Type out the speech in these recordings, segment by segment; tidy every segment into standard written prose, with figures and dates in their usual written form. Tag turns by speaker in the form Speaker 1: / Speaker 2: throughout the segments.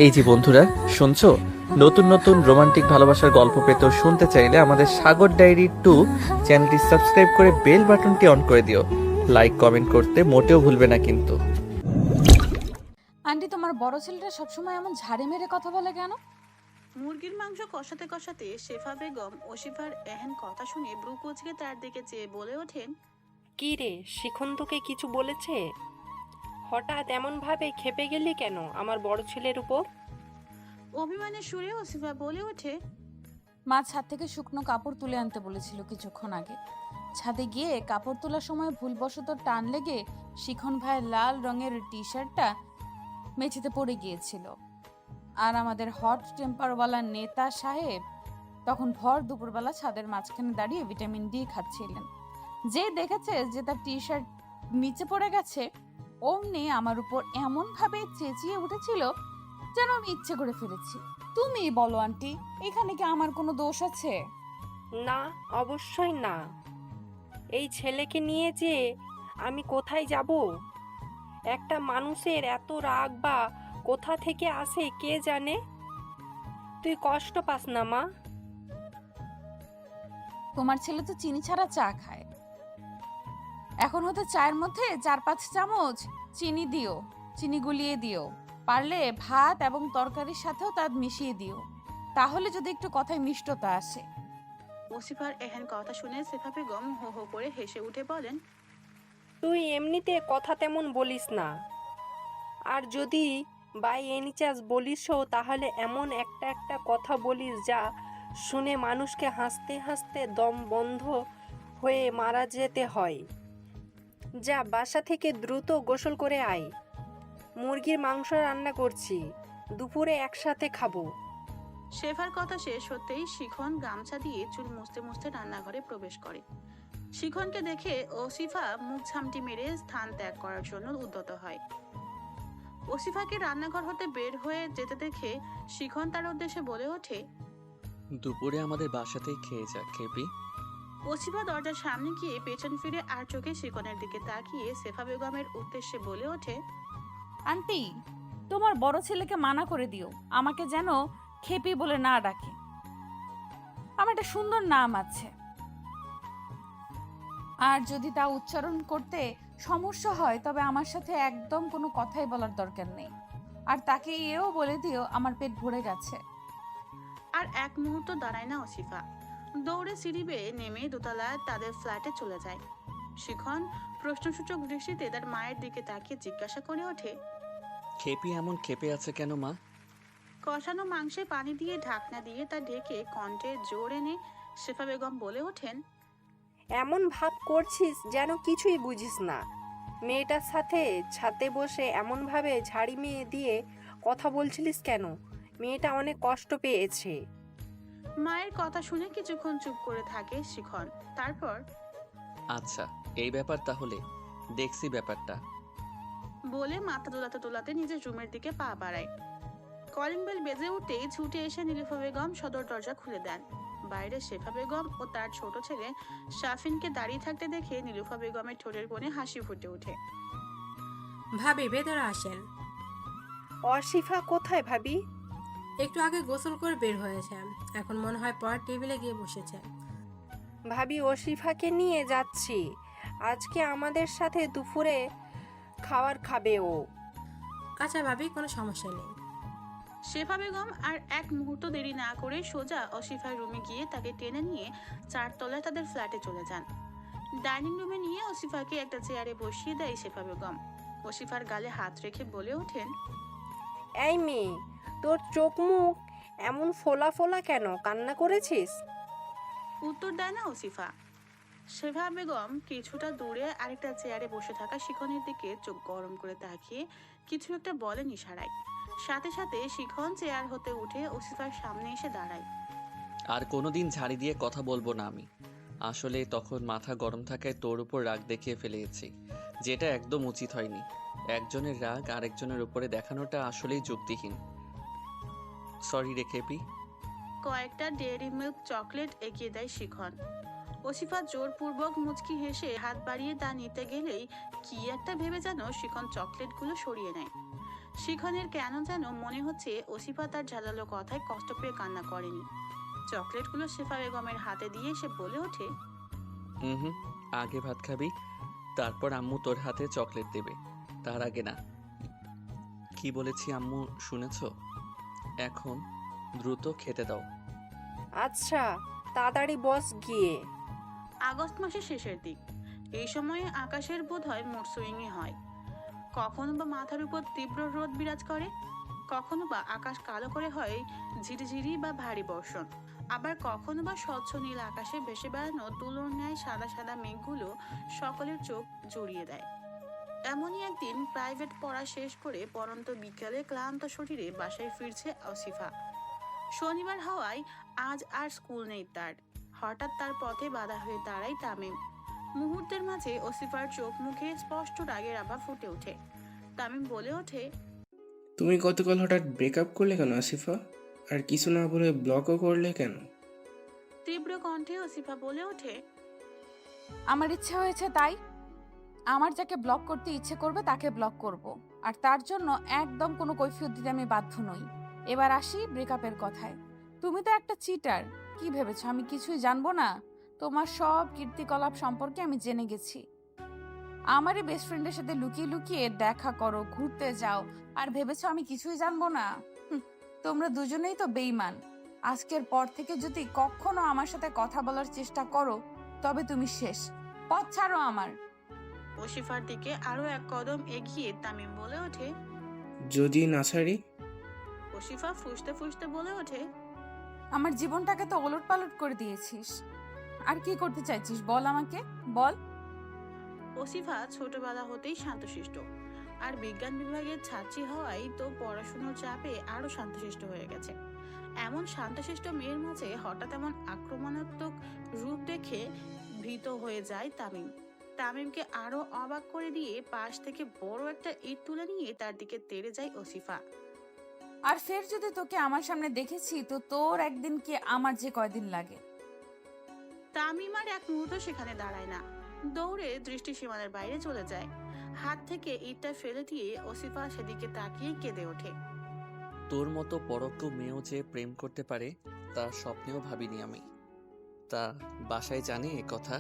Speaker 1: এই যে বন্ধুরা, শুনছো? নতুন নতুন রোমান্টিক ভালোবাসার গল্প পেতে শুনতে চাইলে আমাদের সাগর ডায়েরি 2 চ্যানেলটি সাবস্ক্রাইব করে বেল বাটনটি অন করে দিও। লাইক কমেন্ট করতে মোটেও ভুলবে না কিন্তু।
Speaker 2: আন্টি, তোমার বড় ছেলেটা সবসময় এমন ঝাড়ি মেরে কথা বলে কেন?
Speaker 3: মুরগির মাংস কষাতে কষাতে শেফা বেগম ওসিফার এহেন কথা শুনে ব্রু কুঁচকে তার দিকে চেয়ে বলে ওঠেন,
Speaker 4: কি রে, শিখন তোকে কিছু বলেছে? হঠাৎ এমন ভাবে খেপে গেলি কেন আমার বড় ছেলের উপর?
Speaker 3: অভিমানের সুরে ওসিফা বলে ওঠে,
Speaker 2: মা ছাদ থেকে শুকনো কাপড় তুলে আনতে বলেছিল কিছুক্ষণ আগে। ছাদে গিয়ে কাপড় তোলার সময় ভুলবশত টান লেগে শিখন ভাইয়ের লাল রঙের টি শার্টটা মেঝেতে পড়ে গিয়েছিল। আর আমাদের হট টেম্পারওয়ালা নেতা সাহেব তখন ভর দুপুরবেলা ছাদের মাঝখানে দাঁড়িয়ে ভিটামিন ডি খাচ্ছিলেন। যে দেখেছে যে তার টি শার্ট নিচে পড়ে গেছে, অমনি আমার উপর এমন ভাবে চেঁচিয়ে উঠেছিল যেন আমি ইচ্ছে করে ফেলেছি। তুমি বলো আন্টি, এখানে কি আমার কোনো দোষ আছে?
Speaker 4: না, অবশ্যই না। এই ছেলেকে নিয়ে যে আমি কোথায় যাব? একটা মানুষের এত রাগ বা কোথা থেকে আসে কে জানে। তুই কষ্ট পাস না মা?
Speaker 2: তোমার ছেলে তো চিনি ছাড়া চা খায়। এখন হতে চায়ের মধ্যে 4-5 চামচ চিনি দিও, চিনি গুলিয়ে দিও। পারলে ভাত এবং তরকারির সাথেও তা মিশিয়ে দিও, তাহলে যদি একটু কথায় মিষ্টতা আসে।
Speaker 3: ওসিফার এহেন কথা শুনে শেফা বেগম হো হো করে হেসে উঠে বলেন,
Speaker 4: তুই এমনিতে কথা তেমন বলিস না, আর যদি বাই এনি চান্স বলিসও তাহলে এমন একটা একটা কথা বলিস যা শুনে মানুষকে হাসতে হাসতে দম বন্ধ হয়ে মারা যেতে হয়। যা বাসা থেকে দ্রুত গোসল করে আয়। মুরগির মাংস রান্না করছি, দুপুরে একসাথে খাবো।
Speaker 3: শেফার কথা শেষ হতেই শিখন গামছা দিয়ে চুল মুছতে মুছতে রান্নাঘরে প্রবেশ করে। শিখনকে দেখে ওসিফা মুখ ঝামটি মেরে স্থান ত্যাগ করার জন্য উদ্যত হয়। ওসিফাকে রান্নাঘর হতে বের হয়ে যেতে দেখে শিখন তার উদ্দেশ্যে বলে ওঠে,
Speaker 1: দুপুরে আমাদের বাসাতেই খেয়ে যা খেপি।
Speaker 3: ওসিফা দরজার সামনে গিয়ে পেছন ফিরে আর চোখে শিখনের দিকে তাকিয়ে শেফা বেগমের উদ্দেশ্যে বলে ওঠে,
Speaker 2: আন্টি, তোমার বড় ছেলেকে মানা করে দিও আমাকে যেন খেপি বলে না ডাকে। আমার একটা সুন্দর নাম আছে, আর যদি তা উচ্চারণ করতে সমস্যা হয় তবে আমার সাথে একদম কোনো কথাই বলার দরকার নেই। আর তাকে এও বলে দিও আমার পেট ভরে গেছে।
Speaker 3: আর এক মুহূর্ত দাঁড়ায় না ওসিফা, দৌড়ে সিঁড়ি বেয়ে নেমে দোতলায় তাদের ফ্ল্যাটে চলে যায়। শিখন প্রশ্নসূচক দৃষ্টিতে তার মায়ের দিকে তাকিয়ে জিজ্ঞাসা করে ওঠে,
Speaker 1: খেপি এমন খেপে আছে কেন মা?
Speaker 3: কষানো মাংসে পানি দিয়ে ঢাকনা দিয়ে তা ঢেকে কণ্ঠে জোর এনে শেফা বেগম বলে ওঠেন,
Speaker 4: এমন ভাব করছিস যেন কিছুই বুঝিস না। মেয়েটার সাথে ছাদে বসে এমনভাবে ঝাড়ি মেয়ে দিয়ে কথা বলছিলিস কেন? মেয়েটা অনেক কষ্ট পেয়েছে।
Speaker 3: মায়ের কথা শুনে কিছুক্ষণ চুপ করে থাকে শিখন। তারপর
Speaker 1: আচ্ছা, এই ব্যাপার তাহলে, দেখছি ব্যাপারটা।
Speaker 3: বলে মাথা দোলাতে দোলাতে নিজের রুমের দিকে পা বাড়ায়। কলিং বেল বেজে উঠতেই ছুটে এসে নীলুফা বেগম সদর দরজা খুলে দেন। বাইরে শেফা বেগম ও তার ছোট ছেলে শাফিনকে দাঁড়িয়ে থাকতে দেখে নীলুফা বেগমের ঠোঁটের কোণে হাসি ফুটে ওঠে।
Speaker 5: ভাবি, ভেতরে আসেন।
Speaker 4: অশিফা কোথায় ভাবি?
Speaker 5: একটু আগে গোসল করে বের হয়েছে, এখন মনে হয় পড়ার টেবিলে গিয়ে বসেছে।
Speaker 4: ভাবি, অশিফাকে নিয়ে যাচ্ছি। আজকে আমাদের সাথে দুপুরে খাবার খাবে ও।
Speaker 5: আচ্ছা ভাবি, কোনো সমস্যা নেই।
Speaker 3: শেফা বেগম আর এক মুহূর্ত দেরি না করে সোজা অশিফার রুমে গিয়ে তাকে টেনে নিয়ে 4 তলায় তাদের ফ্ল্যাটে চলে যান। ডাইনিং রুমে নিয়ে অশিফাকে একটা চেয়ারে বসিয়ে দেয় শেফা বেগম। অশিফার গালে হাত রেখে বলে ওঠেন,
Speaker 4: এই মেয়ে, তোর চোখ মুখ এমন ফোলা ফোলা কেন? কান্না করেছিস?
Speaker 3: উত্তর দেয় না ওসিফা। শেফা বেগম কিছুটা দূরে আরেকটা চেয়ারে বসে থাকা শিখনের দিকে চোখ গরম করে তাকিয়ে কিছু একটা বলেন ইশারায়। সাথে সাথে শিখন চেয়ার হতে উঠে ওসিফার সামনে এসে দাঁড়ায়।
Speaker 1: আর কোনোদিন ঝাড়ি দিয়ে কথা বলবো না আমি। আসলে তখন মাথা গরম থাকায় তোর উপর রাগ দেখিয়ে ফেলেছি, যেটা একদম উচিত হয়নি। একজনের রাগ আরেকজনের উপরে দেখানোটা আসলেই যুক্তিহীন। সরি রে খেপি।
Speaker 3: কয়েকটা ডেয়ারি মিল্ক চকলেট এগিয়ে দেয় শিখন। ওসিফা জোরপূর্বক মুচকি হেসে হাত বাড়িয়ে তা নিতে গেলেই কি একটা ভেবে যেন শিখন চকলেটগুলো সরিয়ে নেয়। শিখনের কেন যেন মনে হচ্ছে ওসিফা তার ঝালালো কথায় কষ্ট পেয়ে কান্না করেনি। চকলেটগুলো শেফা বেগমের হাতে দিয়ে সে বলে ওঠে,
Speaker 1: হুম, আগে ভাত খাবি, তারপর আম্মু তোর হাতে চকলেট দেবে। তার আগে না। কি বলেছি আম্মু শুনেছ? এখন দ্রুত খেতে দাও।
Speaker 4: আচ্ছা, তাড়াতাড়ি বস গিয়ে।
Speaker 3: আগস্ট মাসের শেষের দিক। এই সময়ে আকাশের বোধহয় মুড সুইংই হয়। কখনো বা মাথার উপর তীব্র রোদ বিরাজ করে, কখনো বা আকাশ কালো করে হয় ঝিরিঝিরি বা ভারী বর্ষণ। আবার কখনো বা স্বচ্ছ নীল আকাশে ভেসে বেড়ানো তুলোর ন্যায় সাদা সাদা মেঘগুলো সকলের চোখ জড়িয়ে দেয়। এমনই একদিন প্রাইভেট পড়া শেষ করে পরন্ত বিকালে ক্লান্ত শরীরে বাসায় ফিরছে আসিফা। শনিবার হওয়ায় আজ আর স্কুল নেই তার। হঠাৎ তার পথে বাধা হয়ে দাঁড়ায় তামিম। মুহূর্তের মাঝে আসিফার চোখ মুখে স্পষ্ট রাগের আভা ফুটে ওঠে। তামিম বলে ওঠে,
Speaker 6: তুমি গতকাল হঠাৎ ব্রেকআপ করলে কেন আসিফা? আর কিছু না বলে ব্লকও করলে কেন?
Speaker 3: তীব্র কণ্ঠে আসিফা বলে ওঠে,
Speaker 2: আমার ইচ্ছে হয়েছে তাই। আমার যাকে ব্লক করতে ইচ্ছে করবে তাকে ব্লক করব। আর তার জন্য একদম কোনো কৈফিয়ত দিতে আমি বাধ্য নই। এবার আসি ব্রেকআপের কথায়। তুমি তো একটা চিটার। কি ভেবেছো আমি কিছুই জানবো না? তোমার সব কীর্তিকলাপ সম্পর্কে আমি জেনে গেছি। আমারই বেস্ট ফ্রেন্ডের সাথে লুকিয়ে লুকিয়ে দেখা করো, ঘুরতে যাও, আর ভেবেছো আমি কিছুই জানবো না? তোমরা দুজনেই তো বেইমান। আজকের পর থেকে যদি কখনো আমার সাথে কথা বলার চেষ্টা করো তবে তুমি শেষ। পথ ছাড়ো আমার।
Speaker 3: আসিফার দিকে আরো এক কদম এগিয়ে তামিম বলে ওঠে।
Speaker 6: যদি না ছাড়ি?
Speaker 3: আসিফা ফুঁসতে ফুঁসতে বলে ওঠে,
Speaker 2: আমার জীবনটাকে তো ওলটপালট করে দিয়েছিস। আর কি করতে চাইছিস বল আমাকে, বল।
Speaker 3: আসিফা ছোটবেলা হতেই শান্তশিষ্ট, আর বিজ্ঞান বিভাগের ছাত্রী হওয়ায় তো পড়াশোনার চাপে আরো শান্তশিষ্ট হয়ে গেছে। এমন শান্তশিষ্ট মেয়ের মাঝে হঠাৎ এমন আক্রমণাত্মক রূপ দেখে ভীত হয়ে যায় তামিম। তামিমকে আরো অবাক করে দিয়ে পাশ থেকে বড় একটা ইট তুলে নিয়ে তার দিকে তেড়ে যায় আসিফা।
Speaker 2: আর ফের যদি তোকে আমার সামনে দেখেছি তো তোর একদিন কি আমার যে কয়দিন লাগে।
Speaker 3: তামিম আর এক মুহূর্ত সেখানে দাঁড়ায় না, দৌড়ে দৃষ্টি সীমানার বাইরে চলে যায়। হাত থেকে ইটটা ফেলে দিয়ে আসিফা সেদিকে তাকিয়ে কেঁদে ওঠে।
Speaker 1: তোর মতো পরোক্ষ মেয়েও যে প্রেম করতে পারে তা স্বপ্নেও ভাবিনি আমি। তা বাসায় জানি এ কথা?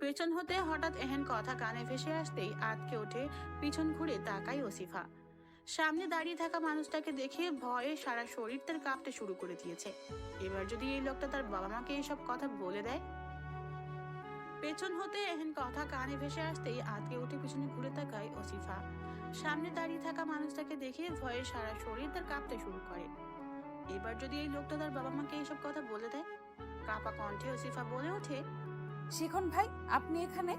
Speaker 3: পেছন হতে হঠাৎ এহেন কথা কানে ভেসে আসতেই আটকে ওঠে, পিছন ঘুরে তাকায় আসিফা। সামনে দাঁড়িয়ে থাকা মানুষটাকে দেখে ভয়ে সারা শরীর তার কাঁপতে শুরু করে দিয়েছে। এবার যদি এই লোকটা তার বাবা মাকে এইসব কথা বলে দেয়। পেছন হতে এহেন কথা কানে ভেসে আসতেই আটকে উঠে পিছনে ঘুরে তাকায় আসিফা। সামনে দাঁড়িয়ে থাকা মানুষটাকে দেখে ভয়ে সারা শরীর তার কাঁপতে শুরু করে। এবার যদি এই লোকটা তার বাবা মাকে এইসব কথা বলে দেয়। কাঁপা কণ্ঠে আসিফা বলে ওঠে।
Speaker 2: শিখন ভাই, আপনি এখানে?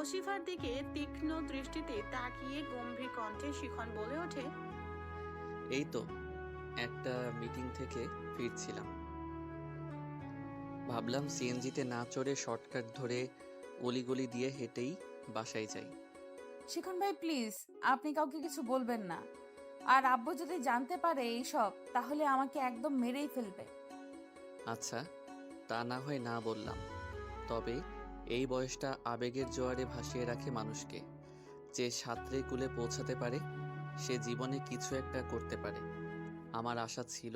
Speaker 3: আসিফার দিকে তীক্ষ্ণ দৃষ্টিতে তাকিয়ে গম্ভীর কণ্ঠে শিখন বলে ওঠে।
Speaker 1: এই তো একটা মিটিং থেকে ফিরছিলাম, ভাবলাম সিএনজিতে না চড়ে শর্টকাট ধরে অলিগলি দিয়ে হেঁটেই বাসায় যাই।
Speaker 2: শিখন ভাই প্লিজ, আপনি কাউকে কিছু বলবেন না। আর আব্বু যদি জানতে পারে এইসব তাহলে আমাকে একদম মেরেই ফেলবে।
Speaker 1: আচ্ছা, তা না হয় না বললাম। তবে এই বয়সটা আবেগের জোয়ারে ভাসিয়ে রাখে মানুষকে। যে সাঁতরে কুলে পৌঁছাতে পারে সে জীবনে কিছু একটা করতে পারে। আমার আশা ছিল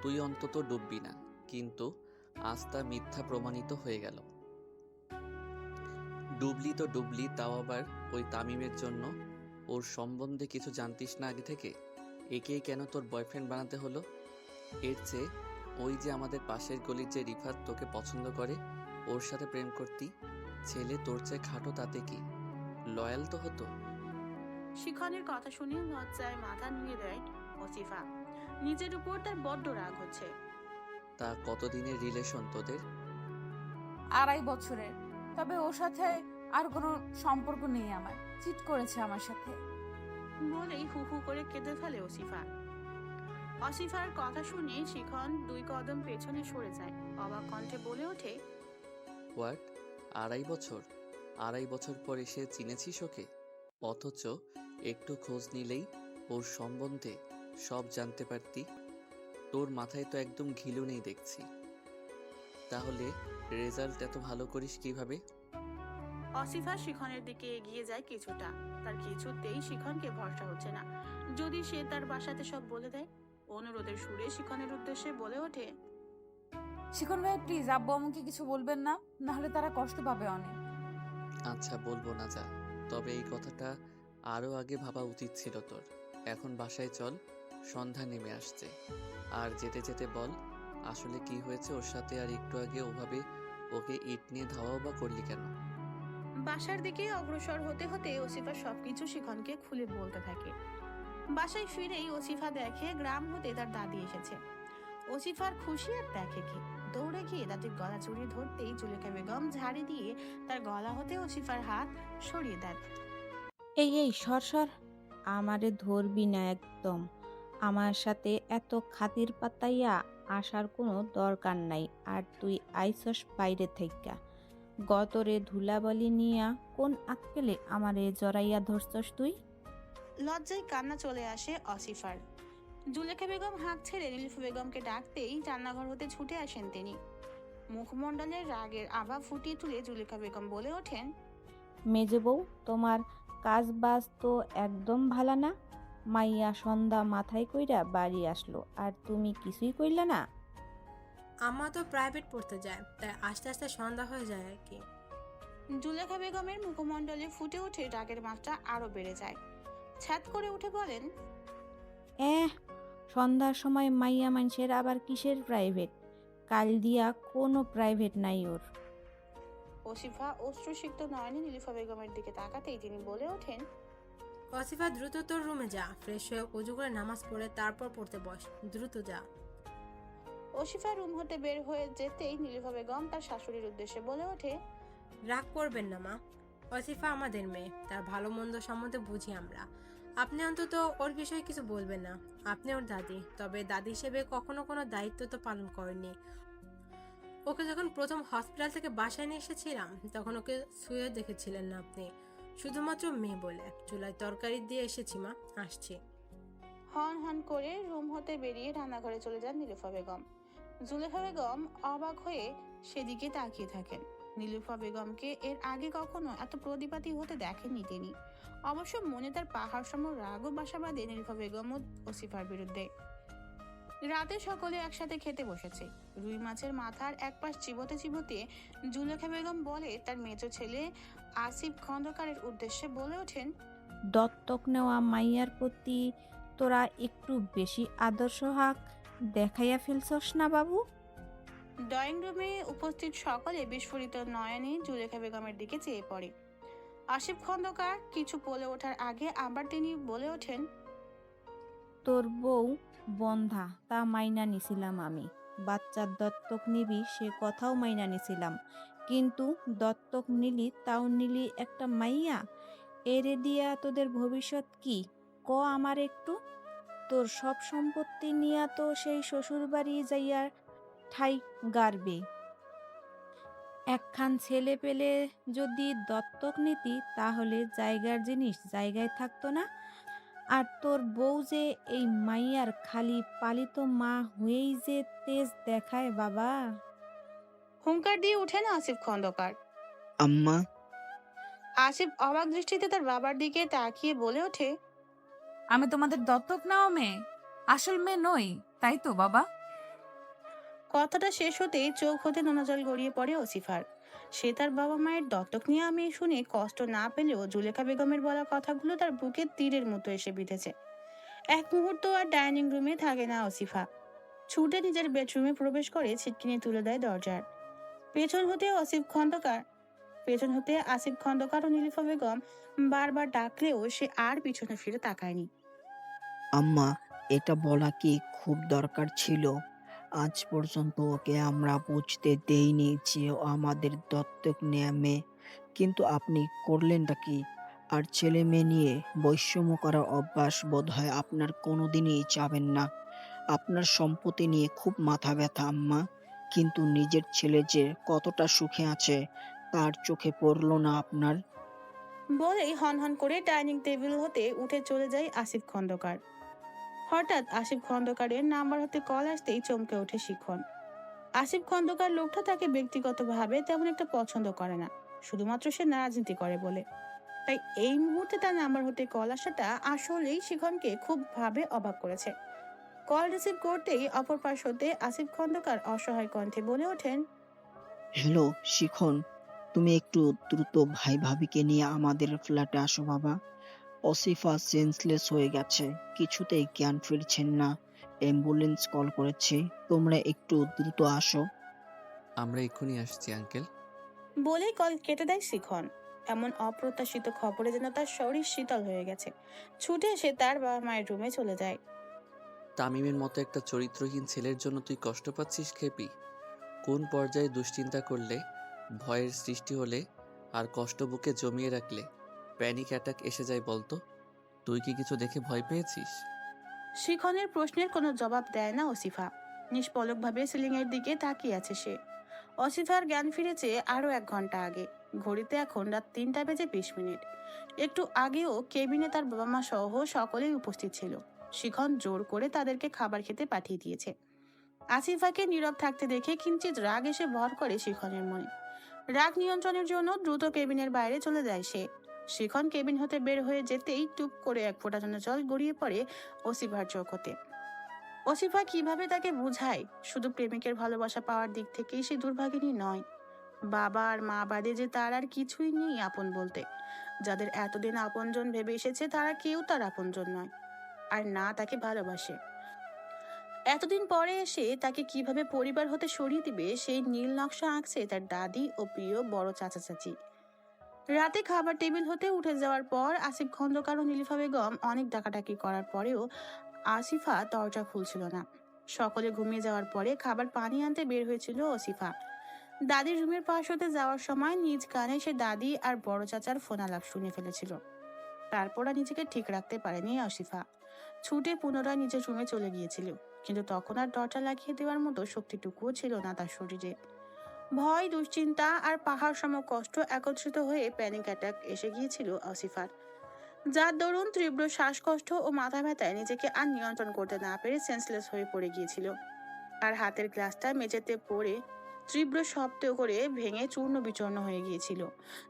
Speaker 1: তুই অন্তত ডুববি না, কিন্তু আজ তা মিথ্যা প্রমাণিত হয়ে গেল। ডুবলি তো ডুবলি, তাও আবার ওই তামিমের জন্য। ওর সম্বন্ধে কিছু জানতিস না আগে থেকে? একেই কেন তোর বয়ফ্রেন্ড বানাতে হলো? এর চেয়ে ওই যে আমাদের পাশের গলির যে রিফাত তোকে পছন্দ করে, ওর সাথে প্রেম করতি। ছেলে তোর চেয়ে খাটো, তাতে কি লয়াল তো হতো।
Speaker 3: শিখনের কথা শুনে লজ্জায় মাথা নুয়ে দেয় আসিফা। নিজের উপর তার বড্ড রাগ হচ্ছে।
Speaker 1: তা কতদিনের রিলেশন তোদের?
Speaker 2: 2.5 বছরের। তবে ওর সাথে আর কোনো সম্পর্ক নেই আমার। চিট করেছে আমার সাথে।
Speaker 3: বলেই হু হু করে কেঁদে ফেলে আসিফা। আসিফার কথা শুনে শিখন 2 কদম পেছনে সরে যায়, অবাক কণ্ঠে বলে ওঠে।
Speaker 1: হোয়াট? 2.5 বছর? 2.5 বছর পর এসে চিনেছিস ওকে? অথচ একটু খোঁজ নিলেই ওর সম্বন্ধে সব জানতে পারতি। তোর মাথায় তো একদম ঘিলু নেই দেখছি। তাহলে রেজাল্ট এত ভালো করিস কিভাবে?
Speaker 3: অসিফা শিখনের দিকে এগিয়ে যায় কিছুটা। তার কিছুতেই শিখনকে ভরসা হচ্ছে না। যদি সে তার বাসাতে সব বলে দেয়। অনুরোধের সুরে শিখনের উদ্দেশ্যে বলে ওঠে,
Speaker 2: শিখন ভাই প্লিজ আব্বু আম্মুকে কিছু বলবেন না, নাহলে তারা কষ্ট পাবে অনেক।
Speaker 1: আচ্ছা বলবো না যা, তবে এই কথাটা আরও আগে ভাবা উচিত ছিল তোর। এখন বাসায় চল, সন্ধ্যা নেমে আসছে। আর যেতে যেতে বল আসলে কি হয়েছে ওর সাথে, আর একটু আগে ওভাবে ওকে ইট নিয়ে ধাওয়াও বা করলি কেন?
Speaker 3: বাসার দিকে অগ্রসর হতে হতে ওসিফা সবকিছু শিখনকে খুলে বলতে থাকে। বাসায় ফিরেই ওসিফা দেখে গ্রাম হতে তার দাদি এসেছে। ওসিফার খুশি আর দেখে কি, দৌড়ে গিয়ে দাদির গলা জড়িয়ে ধরতেই জুলেখা বেগম ঝাড়ি দিয়ে তার গলা হতে ওসিফার হাত সরিয়ে দেন।
Speaker 7: এই এই সর সর, আমারে ধরবি না একদম। আমার সাথে এত খাতির পাতাইয়া আসার কোনো দরকার নাই। আর তুই আইসস বাইরে থাইকা, গতরে ধুলাবালি নিয়া কোন আক্কেলে আমারে জড়াইয়া ধরছস তুই?
Speaker 3: লজ্জায় কান্না চলে আসে অসিফার। জুলেখা বেগম হাঁক ছেড়ে নীলুফা বেগমকে ডাকতেই রান্নাঘর হতে ছুটে আসেন তিনি। মুখমণ্ডলের রাগের আভা ফুটিয়ে তুলে জুলেখা বেগম বলে ওঠেন,
Speaker 7: মেজে বউ, তোমার কাজ বাজ তো একদম ভালা না। মাইয়া সন্ধ্যা মাথায় কইরা বাড়ি আসলো আর তুমি কিছুই কইলা না।
Speaker 5: আম্মা তো প্রাইভেট পড়তে যায়, তাই আস্তে আস্তে সন্ধ্যা হয়ে যায় আর কি।
Speaker 3: জুলেখা বেগমের মুখমণ্ডলে ফুটে ওঠে রাগের মাত্রা আরো বেড়ে যায়। ছ্যাদ করে উঠে বলেন,
Speaker 7: সন্ধ্যার সময় মাইয়া মানুষের আবার কিসের প্রাইভেট? কাল দিয়া কোনো প্রাইভেট নাই ওর।
Speaker 3: ওসিফা অশ্রুসিক্ত নয়নে নীলুফা বেগমের দিকে তাকাতেই তিনি বলে ওঠেন,
Speaker 5: ওসিফা দ্রুত তোর রুমে যা, ফ্রেশ হয়ে অজু করে নামাজ পড়ে তারপর পড়তে বস, দ্রুত যা।
Speaker 3: ওসিফা রুম হতে বের হয়ে যেতেই নীলুফা বেগম তার শাশুড়ির উদ্দেশ্যে বলে ওঠে,
Speaker 5: রাগ করবেন না মা, ওসিফা আমাদের মেয়ে, তার ভালো মন্দ সম্বন্ধে বুঝি আমরা। আপনি অন্তত ওর বিষয়ে কিছু বলবেন না। আপনি ওর দাদি, তবে দাদি হিসেবে কখনো কোনো দায়িত্ব তো পালন করেননি। ওকে যখন প্রথম হসপিটাল থেকে বাসায় নিয়ে এসেছিলাম তখন ওকে শুয়ে দেখেছিলেন না আপনি, শুধুমাত্র মেয়ে বলে। চুলায় তরকারি দিয়ে এসেছি মা, আসছি।
Speaker 3: হন হন করে রুম হতে বেরিয়ে রান্নাঘরে চলে যান নীলুফা বেগম। জুলেখা বেগম অবাক হয়ে সেদিকে তাকিয়ে থাকেন। নীলুফা বেগমকে এর আগে কখনো এত প্রতিবাদী হতে দেখেননি তিনি। অবশ্য মনে তার পাহাড় সম রাগও বাসা বাঁধে নীলুফা বেগম ও ওসিফার বিরুদ্ধে। রাতে সকলে একসাথে খেতে বসেছে। রুই মাছের মাথার এক পাশ চিবোতে চিবোতে জুলেখা বেগম বলে তার মেজো ছেলে আসিফ খন্দকারের উদ্দেশ্যে বলে ওঠেন,
Speaker 7: দত্তক নেওয়া মাইয়ার প্রতি তোরা একটু বেশি আদর্শ হাক দেখাইয়া ফেলছস না বাবু?
Speaker 3: ড্রয়িং রুমে উপস্থিত সকলে বিস্ফোরিত নয়নে জুলেখা বেগমের দিকে চেয়ে পড়ে। আসিফ খন্দকার কিছু বলে ওঠার আগে আবার তিনি বলে ওঠেন,
Speaker 7: তোর বউ বন্ধা তা মাইনা নিছিলাম আমি, বাচ্চার দত্তক নিবি সে কথাও মাইনা নিছিলাম, কিন্তু দত্তক নিলি তাও নিলি একটা মাইয়া। এরে দিয়া তোদের ভবিষ্যৎ কি ক আমার একটু? তোর সব সম্পত্তি নিয়া তো সেই শ্বশুর বাড়ি যাইয়া ঠাই গাড়বে। একখান ছেলে পেলে যদি দত্তক নিতি তাহলে জায়গার জিনিস জায়গায় থাকতো না। আর তোর বউ যে এই মাইয়ার খালি পালিত মা হয়েই যে তেজ দেখায় বাবা।
Speaker 3: হুঙ্কার দিয়ে উঠেন আসিফ খন্দকার।
Speaker 8: আম্মা,
Speaker 3: আসিফ অবাক দৃষ্টিতে তার বাবার দিকে তাকিয়ে বলে ওঠে,
Speaker 2: আমি তোমাদের দত্তক নেওয়া মেয়ে, আসল মেয়ে নই, তাই তো বাবা?
Speaker 3: কথাটা শেষ হতেই চোখ হতে নোনা জল গড়িয়ে পড়ে ওসিফার। সে তার বাবা মায়ের দত্তক নিয়ে আমি শুনে কষ্ট না পেলেও জুলেখা বেগমের বলা কথাগুলো তার বুকে তীরের মতো এসে বিঁধেছে। এক মুহূর্ত আর ডাইনিং রুমে থাকে না ওসিফা। ছুটে নিজের বেডরুমে প্রবেশ করে ছিটকিনি তুলে দেয় দরজার। পেছন হতে আসিফ খন্দকার ও নীলুফা বেগম বারবার ডাকলেও সে আর পিছনে ফিরে তাকায়নি।
Speaker 8: আম্মা, এটা বলা কি খুব দরকার ছিল? আজ পর্যন্ত ওকে আমরা বুঝতে দেইনি যে ও আমাদের দত্তক নেয়া মেয়ে, কিন্তু আপনি করলেনটা কি? আর ছেলে মেয়ে নিয়ে বৈষম্য করার অভ্যাস বোধহয় আপনার কোনোদিনই যাবেন না। আপনার সম্পত্তি নিয়ে খুব মাথা ব্যথা আম্মা, কিন্তু নিজের ছেলে যে কতটা সুখে আছে তার চোখে পড়লো না আপনার?
Speaker 3: বলেই হনহন করে ডাইনিং টেবিল হতে উঠে চলে যায় আসিফ খন্দকার। হঠাৎ আসিফ খন্দকারের নাম্বার হাতে কল আসতেই চমকে ওঠে শিখন। আসিফ খন্দকার লোকটা তাকে ব্যক্তিগতভাবে তেমন একটা পছন্দ করে না। শুধুমাত্র সে রাজনীতি করে বলে। তাই এই মুহূর্তে তার নাম্বার হতে কল আসাটা আসলেই শিখনকে খুব ভাবে অবাক করেছে। কল রিসিভ করতেই অপর পাশ হতে আসিফ খন্দকার অসহায় কণ্ঠে বলে ওঠেন,
Speaker 8: হ্যালো শিখন, তুমি একটু দ্রুত ভাই ভাবিকে নিয়ে আমাদের ফ্ল্যাটে আসো বাবা। অসিফা সেন্সলেস হয়ে গেছে, কিছুতেই জ্ঞান ফিরছেন না। অ্যাম্বুলেন্স কল করেছি, তোমরা একটু দ্রুত আসো।
Speaker 1: আমরা এক্ষুনি আসছি আঙ্কেল।
Speaker 3: বলেই কল কেটে দেয় শিখন। এমন অপ্রত্যাশিত খবরে যেন তার শরীর শীতল হয়ে গেছে। ছুটে এসে তার বাবা মায়ের রুমে চলে যায়।
Speaker 1: তামিমের মতো একটা চরিত্রহীন ছেলের জন্য তুই কষ্ট পাচ্ছিস খেপি? কোন পর্যায়ে দুশ্চিন্তা করলে, ভয়ের সৃষ্টি হলে, আর কষ্ট বুকে জমিয়ে রাখলে প্যানিক অ্যাটাক এসে যায় বলতো? তুই কি কিছু দেখে ভয় পেয়েছিস?
Speaker 3: শিখনের প্রশ্নের কোনো জবাব দেয় না অসিফা। নিষ্পলকভাবে সিলিং এর দিকে তাকিয়ে আছে সে। অসিফার জ্ঞান ফিরেছে আরো 1 ঘন্টা আগে। ঘড়িতে এখন রাত 3:20। একটু আগেও কেবিনে তার বাবা মা সহ সকলেই উপস্থিত ছিল। শিখন জোর করে তাদেরকে খাবার খেতে পাঠিয়ে দিয়েছে। আসিফাকে নীরব থাকতে দেখে কিঞ্চিত রাগ এসে ভর করে শিখনের মনে। রাগ নিয়ন্ত্রণের জন্য দ্রুত কেবিনের বাইরে চলে যায় সে। শিখন কেবিন হতে বের হয়ে যেতেই টুপ করে 1 ফোঁটা যেন জল গড়িয়ে পড়ে অসিফার চোখ হতে। অসিফা কিভাবে তাকে বুঝায়, শুধু প্রেমিকের ভালোবাসা পাওয়ার দিক থেকেই সে দুর্ভাগিনী নয়। বাবা আর মা বাদে যে তার আর কিছুই নেই আপন বলতে। যাদের এতদিন আপনজন ভেবে এসেছে তারা কেউ তার আপনজন নয়, আর না তাকে ভালোবাসে। এতদিন পরে এসে তাকে কিভাবে পরিবার হতে সরিয়ে দিবে সেই নীল নকশা আঁকছে তার দাদি ও প্রিয় বড় চাচা চাচি। রাতে খাবার টেবিল হতে উঠে যাওয়ার পর আসিফ খন্দকার ও নীলিফা বেগম অনেক ডাকাডাকি করার পরেও আসিফা দরজা খুলছিল না। সকলে ঘুমিয়ে যাওয়ার পরে খাবার পানি আনতে বের হয়েছিল আসিফা। দাদির রুমের পাশ হতে যাওয়ার সময় নিজ কানে সে দাদি আর বড় চাচার ফোন আলাপ শুনে ফেলেছিল। তারপর আর নিজেকে ঠিক রাখতে পারেনি আসিফা। ছুটে পুনরায় নিজের রুমে চলে গিয়েছিল, কিন্তু তখন আর দরজা লাগিয়ে দেওয়ার মতো শক্তিটুকুও ছিল না তার শরীরে। ভয়, দুশ্চিন্তা আর পাহাড় সম কষ্ট একত্রিত হয়ে প্যানিক অ্যাটাক এসে গিয়েছিল আসিফার, যার দরুন তীব্র শ্বাসকষ্ট ও মাথা ব্যথায় নিজেকে আর নিয়ন্ত্রণ করতে না পেরে সেন্সলেস হয়ে পড়ে গিয়েছিল। আর হাতের গ্লাসটা মেঝেতে পড়ে তীব্র শব্দ করে ভেঙে চূর্ণ বিচূর্ণ হয়ে গিয়েছিল,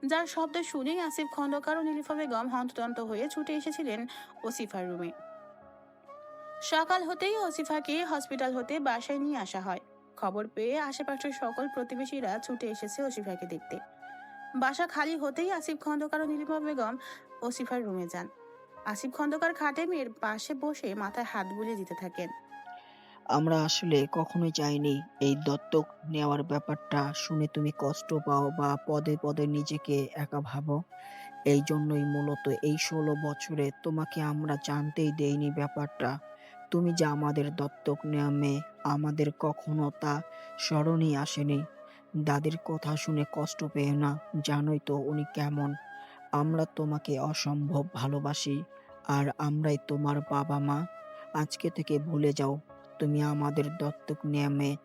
Speaker 3: যার শব্দ শুনেই আসিফ খন্দকার ও নীলিফা বেগম হন্তদন্ত হয়ে ছুটে এসেছিলেন ওসিফার রুমে। সকাল হতেই ওসিফাকে হসপিটাল হতে বাসায় নিয়ে আসা হয়। খবর পেয়ে আশেপাশের সকল প্রতিবেশীরা ছুটে এসেছে ওসিফাকে দেখতে। বাসা খালি হতেই আসিফ খন্দকার ও নীলিমা বেগম ওসিফার রুমে যান। আসিফ খন্দকার খাটে মেয়ের পাশে বসে মাথায় হাত বুলিয়ে দিতে থাকেন।
Speaker 8: আমরা আসলে কখনোই চাইনি এই দত্তক নেওয়ার ব্যাপারটা শুনে তুমি কষ্ট পাও বা পদে পদে নিজেকে একা ভাবো। এই জন্যই মূলত এই 16 বছরে তোমাকে আমরা জানতেই দেইনি ব্যাপারটা। তুমি যে আমাদের দত্তক নেওয়া মেয়ে, আমাদের কখনো তা স্মরণই আসেনি। দাদির কথা শুনে কষ্ট পেও না, জানোই তো উনি কেমন। আমরা তোমাকে অসম্ভব ভালোবাসি, আর আমরাই তোমার বাবা মা। আজকে থেকে ভুলে যাও তুমি আমাদের দত্তক নেয়া মেয়ে।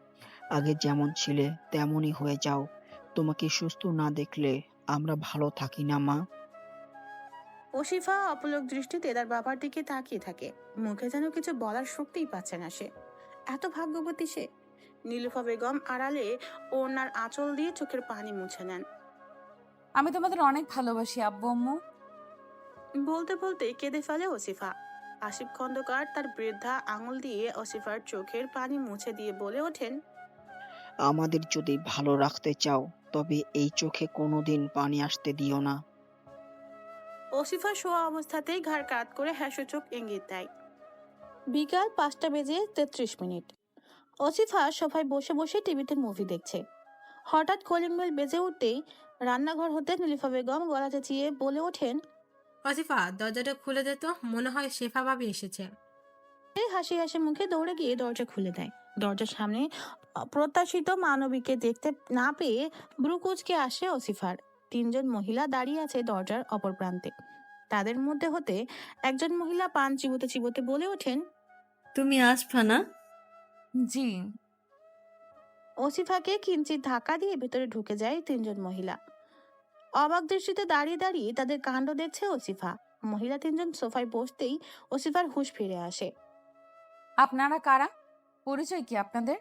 Speaker 8: আগে যেমন ছিলে তেমনই হয়ে যাও। তোমাকে সুস্থ না দেখলে আমরা ভালো থাকি না মা।
Speaker 3: ওসিফা অপলক দৃষ্টিতে তার বাবার দিকে তাকিয়ে থাকে। মুখে যেন কিছু বলার শক্তিই পাচ্ছে না সে। এত ভাগ্যবতী সে। নীলুফা বেগম আড়ালে ওনার আঁচল দিয়ে চোখের পানি মুছে নেন।
Speaker 2: আমি তোমাদের অনেক ভালোবাসি আব্বু আম্মু।
Speaker 3: বলতে বলতে কেঁদে ফেলে ওসিফা। আসিফ খন্দকার তার বৃদ্ধা আঙুল দিয়ে ওসিফার চোখের পানি মুছে দিয়ে বলে ওঠেন,
Speaker 8: আমাদের যদি ভালো রাখতে চাও তবে এই চোখে কোনোদিন পানি আসতে দিও না।
Speaker 3: ওসিফা শোয়া অবস্থাতেই ঘাড় কাত করে হ্যাসূচক ইঙ্গিত দেয়। বিকাল 5:33। ওসিফা সোফায় বসে বসে টিভিতে মুভি দেখছে। হঠাৎ কলিং বেল বেজে উঠতেই রান্নাঘর হতে নীলিফা বেগম গলা চেঁচিয়ে বলে ওঠেন।
Speaker 5: অসিফা, দরজাটা খুলে দে তো, মনে হয় শেফা ভাবি এসেছে।
Speaker 3: হাসি হাসি মুখে দৌড়ে গিয়ে দরজা খুলে দেয়। দরজার সামনে প্রত্যাশিত মানবীকে দেখতে না পেয়ে ব্রুকুচকে আসে ওসিফার। 3 জন মহিলা দাঁড়িয়ে আছে দরজার অপর প্রান্তে। তাদের মধ্যে হতে একজন মহিলা পান চিবোতে চিবোতে বলে ওঠেন,
Speaker 9: তুমি আসফা না?
Speaker 2: জি।
Speaker 3: ওসিফাকে কিঞ্চিত ধাক্কা দিয়ে ভেতরে ঢুকে যায় 3 জন মহিলা। অবাক দৃষ্টিতে দাঁড়িয়ে দাঁড়িয়ে তাদের কাণ্ড দেখছে ওসিফা। মহিলা 3 জন সোফায় বসতেই ওসিফার হুঁশ ফিরে আসে।
Speaker 2: আপনারা কারা? পরিচয় কি আপনাদের?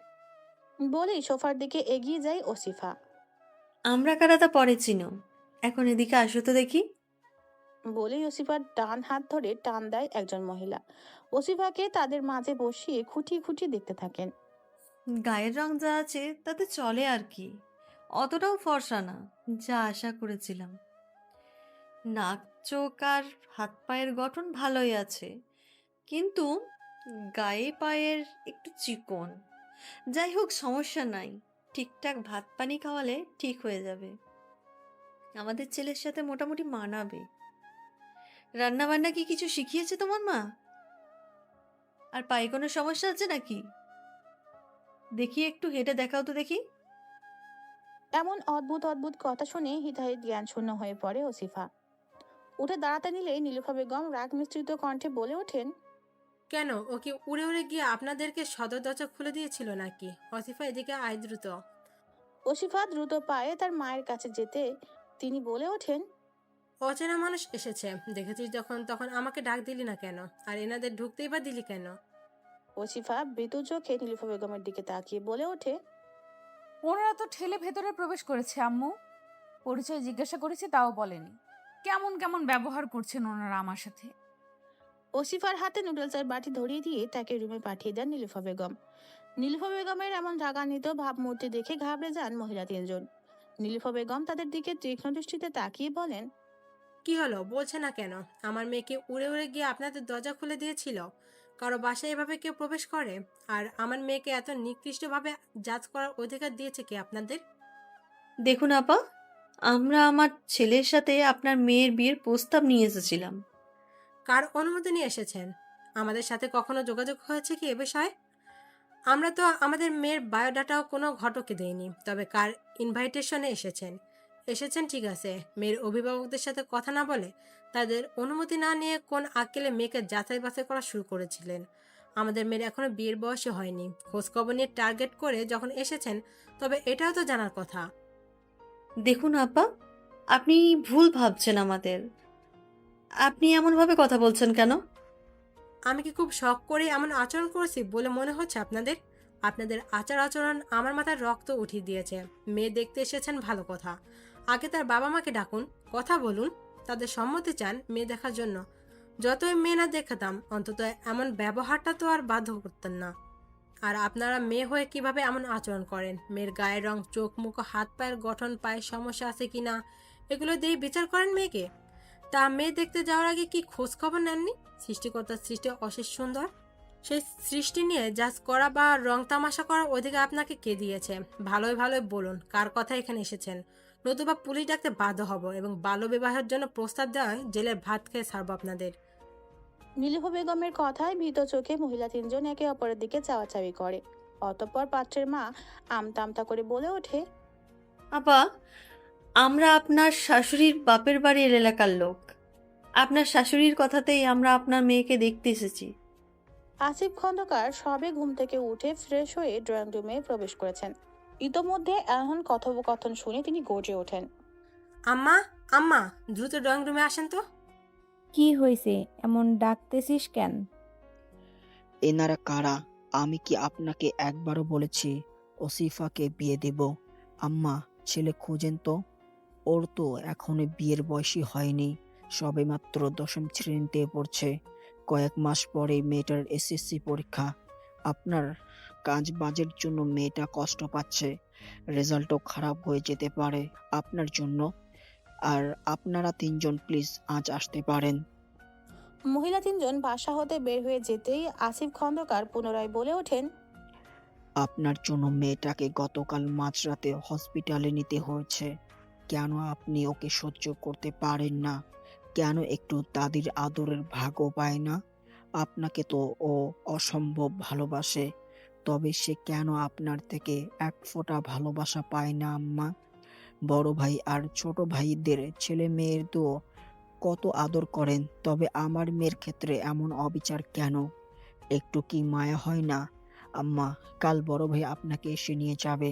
Speaker 3: বলেই সোফার দিকে এগিয়ে যায় ওসিফা।
Speaker 9: আমরা কারা তা পরে চিনো। এখন এদিকে আসো তো দেখি।
Speaker 3: বলেই ওসিফার ডান হাত ধরে টান দেয় একজন মহিলা। ওসিফাকে তাদের মাঝে বসিয়ে খুঁটিয়ে খুঁটিয়ে দেখতে থাকেন।
Speaker 9: গায়ের রং যা আছে তাতে চলে আর কি, অতটাও ফর্সা না, যা আশা করেছিলাম। নাক চোখ আর হাত পায়ের গঠন ভালোই আছে, কিন্তু গায়ে পায়ের একটু চিকন। যাই হোক, সমস্যা নাই, ঠিকঠাক ভাত পানি খাওয়ালে ঠিক হয়ে যাবে। আমাদের ছেলের সাথে মোটামুটি মানাবে। রান্না বান্না কি কিছু শিখিয়েছে তোমার মা? আর পায়ে কোনো সমস্যা আছে নাকি? দেখি একটু হেঁটে দেখাও তো দেখি।
Speaker 3: এমন অদ্ভুত অদ্ভুত কথা শুনে হিতাহিত জ্ঞান শূন্য হয়ে পড়ে ওসিফা। উঠে দাঁড়াতে নিলেই নীলুফা বেগম রাগ মিশ্রিত কণ্ঠে বলে ওঠেন,
Speaker 5: কেন, ও কি উড়ে উড়ে গিয়ে আপনাদেরকে সদর দরজা খুলে দিয়েছিল নাকি? অসিফা, এদিকে আয় দ্রুত।
Speaker 3: ওসিফা দ্রুত পায়ে তার মায়ের কাছে যেতে তিনি বলে ওঠেন,
Speaker 5: অচেনা মানুষ এসেছে, দেখেছিস যখন তখন আমাকে ডাক দিলি না কেন? আর এনাদের ঢুকতেই বা দিলি কেন?
Speaker 3: ওসিফা ভীতু চোখে নীলুফা বেগমের দিকে তাকিয়ে বলে ওঠে,
Speaker 2: ওনারা তো ঠেলে ভেতরে প্রবেশ করেছে আম্মু। পরিচয় জিজ্ঞাসা করেছি, তাও বলেনি। কেমন কেমন ব্যবহার করছেন ওনারা আমার সাথে।
Speaker 3: ওসিফার হাতে নুডলসের বাটি ধরিয়ে দিয়ে তাকে রুমে পাঠিয়ে দেন নীলুফা বেগম। নীলুফা বেগমের এমন রাগান্বিত ভাবমূর্তি দেখে ঘাবড়ে যান মহিলা তিনজন। নীলুফা বেগম তাদের দিকে তীক্ষ্ণ দৃষ্টিতে তাকিয়ে বলেন,
Speaker 5: কি হলো, বলছে না কেন? আমার মেয়েকে উড়ে উড়ে গিয়ে আপনাদের দরজা খুলে দিয়েছিল? কারো বাসায় এভাবে কেউ প্রবেশ করে? আর আমার মেয়েকে এত নিকৃষ্টভাবে জাজ করার অধিকার দিয়েছে কি আপনাদের?
Speaker 9: দেখুন আপা, আমরা আমার ছেলের সাথে আপনার মেয়ের বিয়ের প্রস্তাব নিয়ে এসেছিলাম।
Speaker 5: কার অনুমতি নিয়ে এসেছেন? আমাদের সাথে কখনো যোগাযোগ হয়েছে কি এ বিষয়ে? আমরা তো আমাদের মেয়ের বায়োডাটাও কোনো ঘটকে দেইনি। তবে কার ইনভাইটেশনে এসেছেন ঠিক আছে, মেয়ের অভিভাবকদের সাথে কথা না বলে, তাদের অনুমতি না নিয়ে কোন আক্কেলে মেয়েকে যাচাই বাছাই করা শুরু করেছিলেন? আমাদের মেয়ের এখনো বিয়ের বয়সী হয়নি, খোঁজখবর নিয়ে টার্গেট করে যখন এসেছেন, তবে এটাও তো জানার কথা।
Speaker 9: দেখুন আপা, আপনি ভুল ভাবছেন আমাদের। আপনি এমনভাবে কথা বলছেন কেন?
Speaker 5: আমি কি খুব শখ করে এমন আচরণ করেছি বলে মনে হচ্ছে আপনাদের? আপনাদের আচার আচরণ আমার মাথার রক্ত উঠিয়ে দিয়েছে। মেয়ে দেখতে এসেছেন ভালো কথা, আগে তার বাবা মাকে ডাকুন, কথা বলুন, তাদের সম্মতি চান মেয়ে দেখার জন্য। যতই মেয়ে না দেখাতাম, অন্তত এমন ব্যবহারটা তো আর বাধ্য করতেন না। আর আপনারা মেয়ে হয়ে কিভাবে এমন আচরণ করেন? মেয়ের গায়ের রং, চোখ মুখ, হাত পায়ের গঠন, পায়ের সমস্যা আছে কিনা, এগুলো দিয়ে বিচার করেন মেয়েকে? তা মেয়ে দেখতে যাওয়ার আগে কি খোঁজ খবর নেননি? সৃষ্টিকর্তার সৃষ্টি অশেষ সুন্দর, সেই সৃষ্টি নিয়ে জাজ করা বা রং তামাশা করার অধিকার আপনাকে কে দিয়েছে? ভালোই ভালোই বলুন কার কথা এখানে এসেছেন, নতুবা পুলিশ ডাকতে বাধ্য হব এবং বাল্য বিবাহের জন্য প্রস্তাব দেওয়ায় জেলের ভাত খেয়ে ছাড়বো আপনাদের।
Speaker 3: নীলুফা বেগমের কথায় ভীত চোখে মহিলা তিনজন একে অপরের দিকে চাওয়াচাওয়ি করে। অতঃপর পাত্রের মা আমতা আমতা করে বলে ওঠে,
Speaker 9: আপা, আমরা আপনার শাশুড়ির বাপের বাড়ির এলাকার লোক। আপনার শাশুড়ির কথাতেই আমরা আপনার মেয়েকে দেখতে এসেছি।
Speaker 3: আসিফ খন্দকার সবে ঘুম থেকে উঠে ফ্রেশ হয়ে ড্রয়িং রুমে প্রবেশ করেছেন। ইতোমধ্যে এমন কথোপকথন শুনে তিনি গর্জে ওঠেন,
Speaker 5: আম্মা, আম্মা, দ্রুত ড্রয়িং রুমে আসেন তো।
Speaker 7: কি হয়েছে, এমন ডাকতেছিস কেন?
Speaker 8: এনারা কারা? আমি কি আপনাকে একবারও বলেছি ওসিফাকে বিয়ে দেব? আম্মা, ছেলে খুঁজেন তো। ওর তো এখনো বিয়ের বয়সী হয়নি, সবেমাত্র দশম শ্রেণীতে পড়ছে। কয়েক মাস পরে মেয়েটার এসএসসি পরীক্ষা। আপনার কাজ বাজের জন্য মেয়েটা কষ্ট পাচ্ছে, রেজাল্টও খারাপ হয়ে যেতে পারে আপনার জন্য। আর আপনারা তিনজন প্লিজ আজ আসতে পারেন।
Speaker 3: মহিলা তিনজন বাসা হতে বের হয়ে যেতেই আসিফ খন্দকার পুনরায় বলে ওঠেন,
Speaker 8: আপনার জন্য মেয়েটাকে গতকাল মাঝরাতে হসপিটালে নিতে হয়েছে। কেন আপনি ওকে সহ্য করতে পারেন না? কেন একটু দাদির আদরের ভাগও পায় না? আপনাকে তো ও অসম্ভব ভালোবাসে, তবে সে কেন আপনার থেকে এক ফোঁটা ভালোবাসা পায় না আম্মা? বড় ভাই আর ছোট ভাইদের ছেলে মেয়ের তো কত আদর করেন, তবে আমার মেয়ের ক্ষেত্রে এমন অবিচার কেন? একটু কি মায়া হয় না আম্মা? কাল বড় ভাই আপনাকে এসে নিয়ে যাবে,